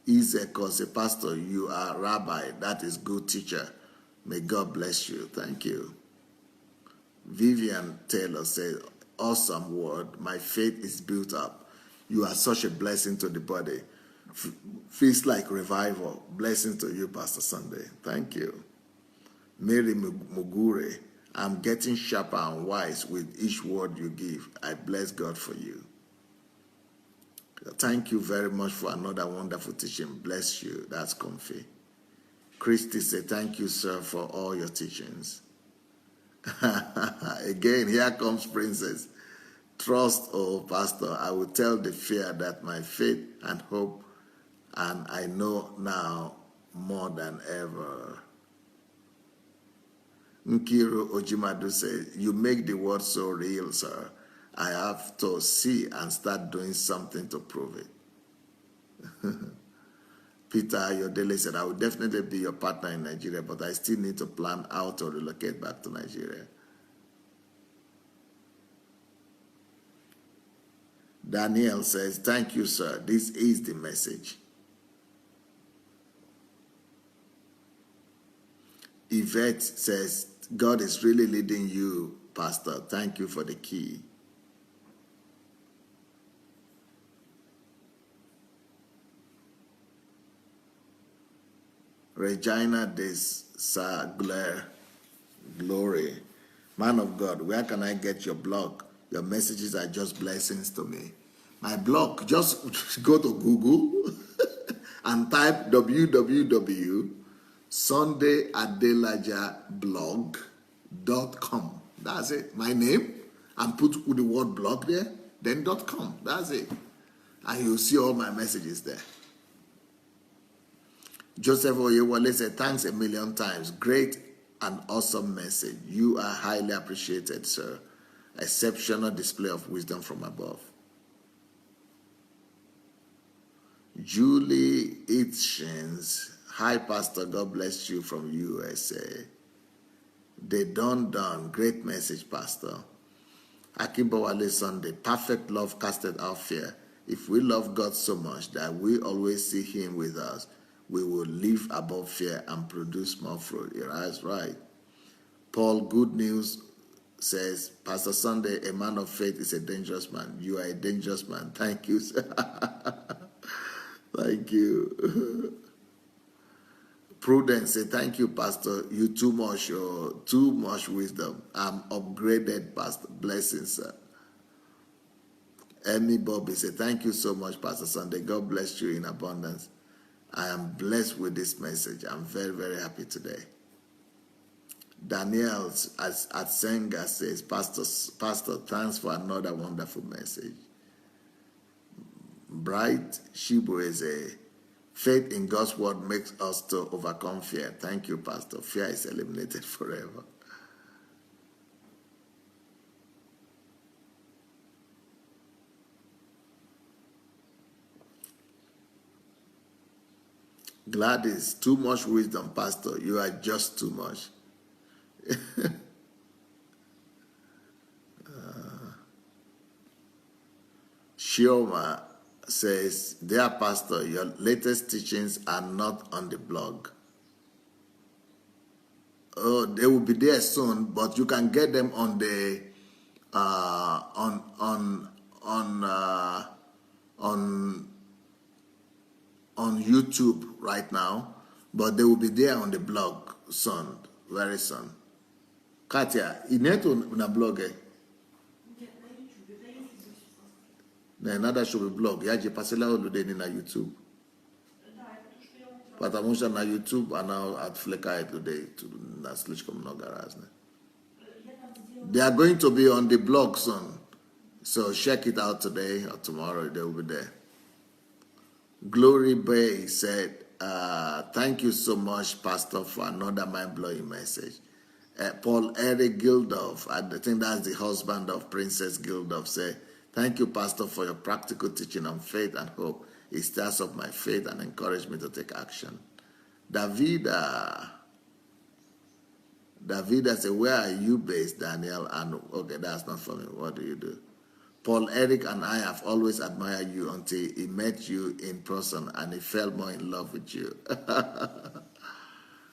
Ezeko said, Pastor, you are a rabbi. That is good teacher. May God bless you. Thank you. Vivian Taylor said, awesome word. My faith is built up. You are such a blessing to the body. Feels like revival. Blessings to you, Pastor Sunday. Thank you. Mary Mugure, I'm getting sharper and wise with each word you give. I bless God for you. Thank you very much for another wonderful teaching. Bless you. That's comfy. Christy said, thank you, sir, for all your teachings. Again, here comes Princess. Trust, oh, Pastor, I will tell the fear that my faith and hope, and I know now more than ever. Nkiru Ojimadu says, you make the word so real, sir. I have to see and start doing something to prove it. Peter Ayodele said, I will definitely be your partner in Nigeria, but I still need to plan how to relocate back to Nigeria. Daniel says, thank you, sir. This is the message. Yvette says, God is really leading you, Pastor. Thank you for the key. Regina Desagler, glory. Man of God, where can I get your blog? Your messages are just blessings to me. My blog, just go to Google and type www.sundayadelajablog.com. That's it. My name, and put the word blog there, then .com. That's it. And you'll see all my messages there. Joseph Oyewale said, thanks a million times. Great and awesome message. You are highly appreciated, sir. Exceptional display of wisdom from above. Julie Itchins, hi, Pastor. God bless you from USA. They done. Great message, Pastor. Akimbawale Sunday, perfect love casted out fear. If we love God so much that we always see him with us, we will live above fear and produce more fruit. That's right. Paul Good News says, Pastor Sunday, a man of faith is a dangerous man. You are a dangerous man. Thank you, sir. Thank you. Prudence say, thank you, Pastor. You too much wisdom. I'm upgraded, Pastor. Blessings, sir. Emmy Bobby say, thank you so much, Pastor Sunday. God bless you in abundance. I am blessed with this message. I'm very, very happy today. Daniel at Senga says, Pastor, thanks for another wonderful message. Bright Shibu is a faith in God's word makes us to overcome fear. Thank you, Pastor. Fear is eliminated forever. Gladys, too much wisdom, Pastor. You are just too much. Shioma says, dear Pastor, your latest teachings are not on the blog. Oh, they will be there soon, but you can get them on the on YouTube right now, but they will be there on the blog soon, very soon. Katia, you need to blog. Na another should be blog. Ya je pasela olude ni na YouTube. Patamusha na YouTube and now at Flickr today to na Slichkom no garage. They are going to be on the blog soon. So check it out today or tomorrow. They will be there. Glory Bay said, thank you so much, Pastor, for another mind-blowing message. Paul Eric Gildorf, I think that's the husband of Princess Gildorf, said, thank you, Pastor, for your practical teaching on faith and hope. It stirs up my faith and encouraged me to take action. Davida said, where are you based, Daniel? And okay, that's not for me. What do you do? Paul Eric and I have always admired you until he met you in person and he fell more in love with you.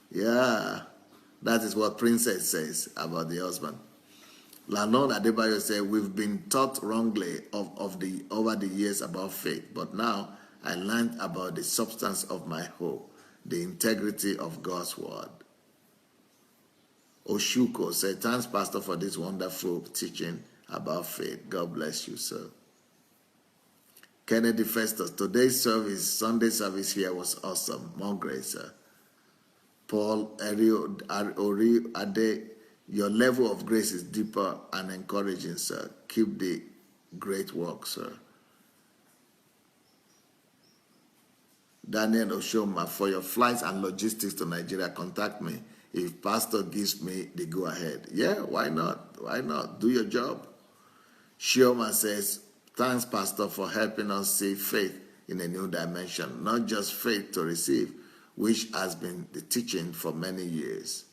Yeah, that is what Princess says about the husband. Lanon Adebayo said, we've been taught wrongly over the years about faith, but now I learned about the substance of my hope, the integrity of God's word. Oshuko said, thanks, Pastor, for this wonderful teaching about faith. God bless you, sir. Kennedy Festus, today's service, Sunday service here was awesome. More grace, sir. Paul Ori Ade, your level of grace is deeper and encouraging, sir. Keep the great work, sir. Daniel Oshoma, for your flights and logistics to Nigeria, contact me if Pastor gives me the go-ahead. Yeah, why not? Why not? Do your job. Shioma says, thanks, Pastor, for helping us see faith in a new dimension, not just faith to receive, which has been the teaching for many years.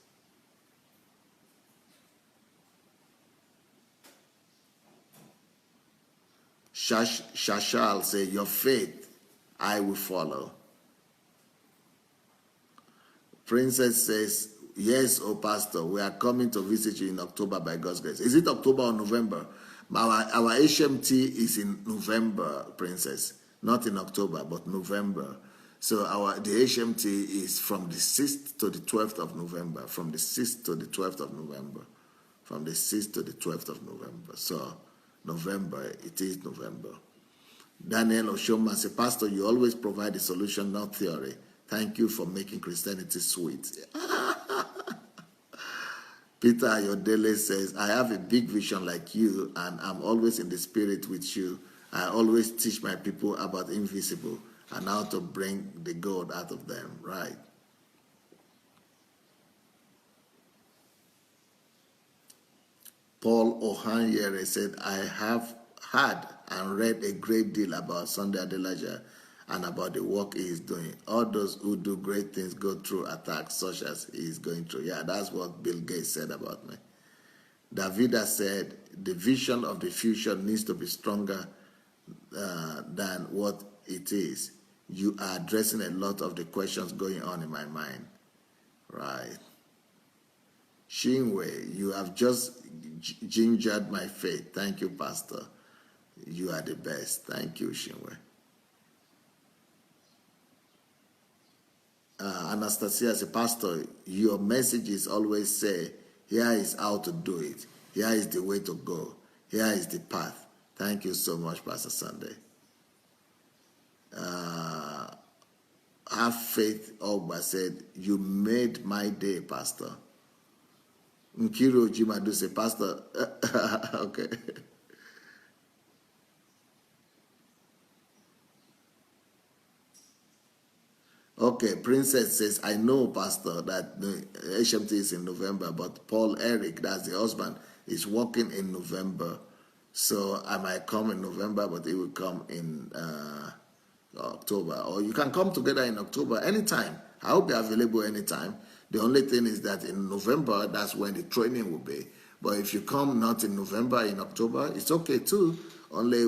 Shashal says, your faith I will follow. Princess says, yes, oh Pastor, we are coming to visit you in October by God's grace. Is it October or November? Our HMT is in November, Princess. Not in October, but November. So the HMT is from the 6th to the 12th of November. From the 6th to the 12th of November. From the 6th to the 12th of November. So November, it is November. Daniel Oshoma says, Pastor, you always provide a solution, not theory. Thank you for making Christianity sweet. Peter Ayodele says, I have a big vision like you, and I'm always in the spirit with you. I always teach my people about invisible and how to bring the gold out of them. Right. Paul Ohanyere said, I have had and read a great deal about Sunday Adelaja and about the work he is doing. All those who do great things go through attacks such as he is going through. Yeah, that's what Bill Gates said about me. Davida said, the vision of the future needs to be stronger than what it is. You are addressing a lot of the questions going on in my mind. Right. Shinwe, you have just gingered my faith. Thank you, Pastor. You are the best. Thank you, Shinwe. Anastasia says, Pastor, your messages always say, here is how to do it. Here is the way to go. Here is the path. Thank you so much, Pastor Sunday. Have faith, Ogba said, you made my day, Pastor. Nkiro Jimadu said, Pastor, okay. Okay, Princess says, I know, Pastor, that the HMT is in November, but Paul Eric, that's the husband, is working in November. So I might come in November, but he will come in October. Or you can come together in October anytime. I will be available anytime. The only thing is that in November, that's when the training will be. But if you come not in November, in October, it's okay too. Only,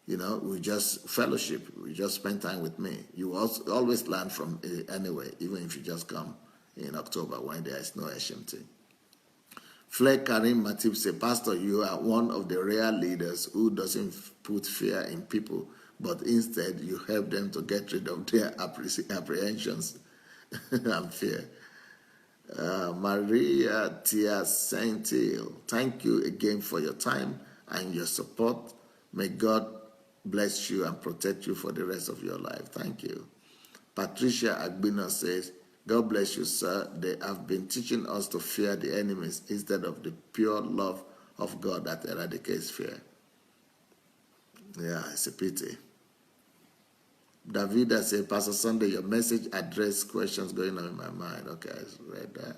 we just fellowship. We just spend time with me. You also always learn from anyway, even if you just come in October when there is no HMT. Fleck Karim Matip says, Pastor, you are one of the rare leaders who doesn't put fear in people, but instead you help them to get rid of their apprehensions and fear. Maria Tia Saintil, thank you again for your time and your support. May God bless you and protect you for the rest of your life. Thank you. Patricia Agbino says, God bless you, sir. They have been teaching us to fear the enemies instead of the pure love of God that eradicates fear. Yeah, it's a pity. Davida said, Pastor Sunday, your message addressed questions going on in my mind. Okay, I read that.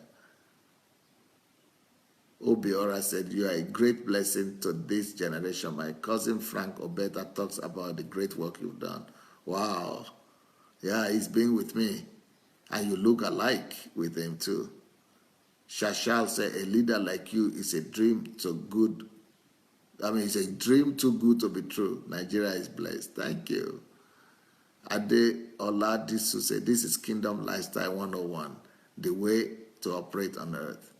Obiora said, you are a great blessing to this generation. My cousin Frank Obeta talks about the great work you've done. Wow. Yeah, he's been with me. And you look alike with him too. Shashal said, a leader like you is a dream too good. It's a dream too good to be true. Nigeria is blessed. Thank you. Ade Oladisu said, this is Kingdom Lifestyle 101, the way to operate on earth.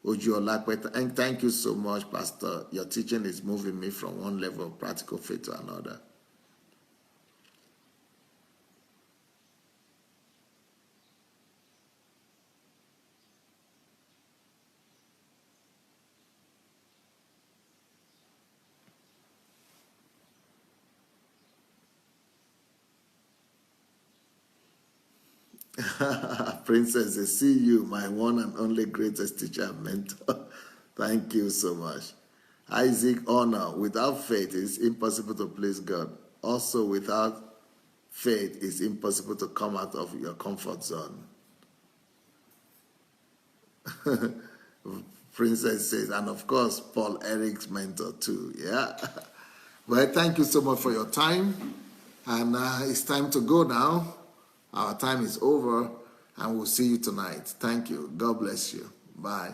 Ojo Olakweta, and thank you so much, Pastor. Your teaching is moving me from one level of practical faith to another. Princess, I see you, my one and only greatest teacher and mentor. Thank you so much. Isaac Honor, without faith, it's impossible to please God. Also, without faith, it's impossible to come out of your comfort zone. Princess says, and of course, Paul Eric's mentor too. Yeah. Well, thank you so much for your time. And it's time to go now. Our time is over, and we'll see you tonight. Thank you. God bless you. Bye.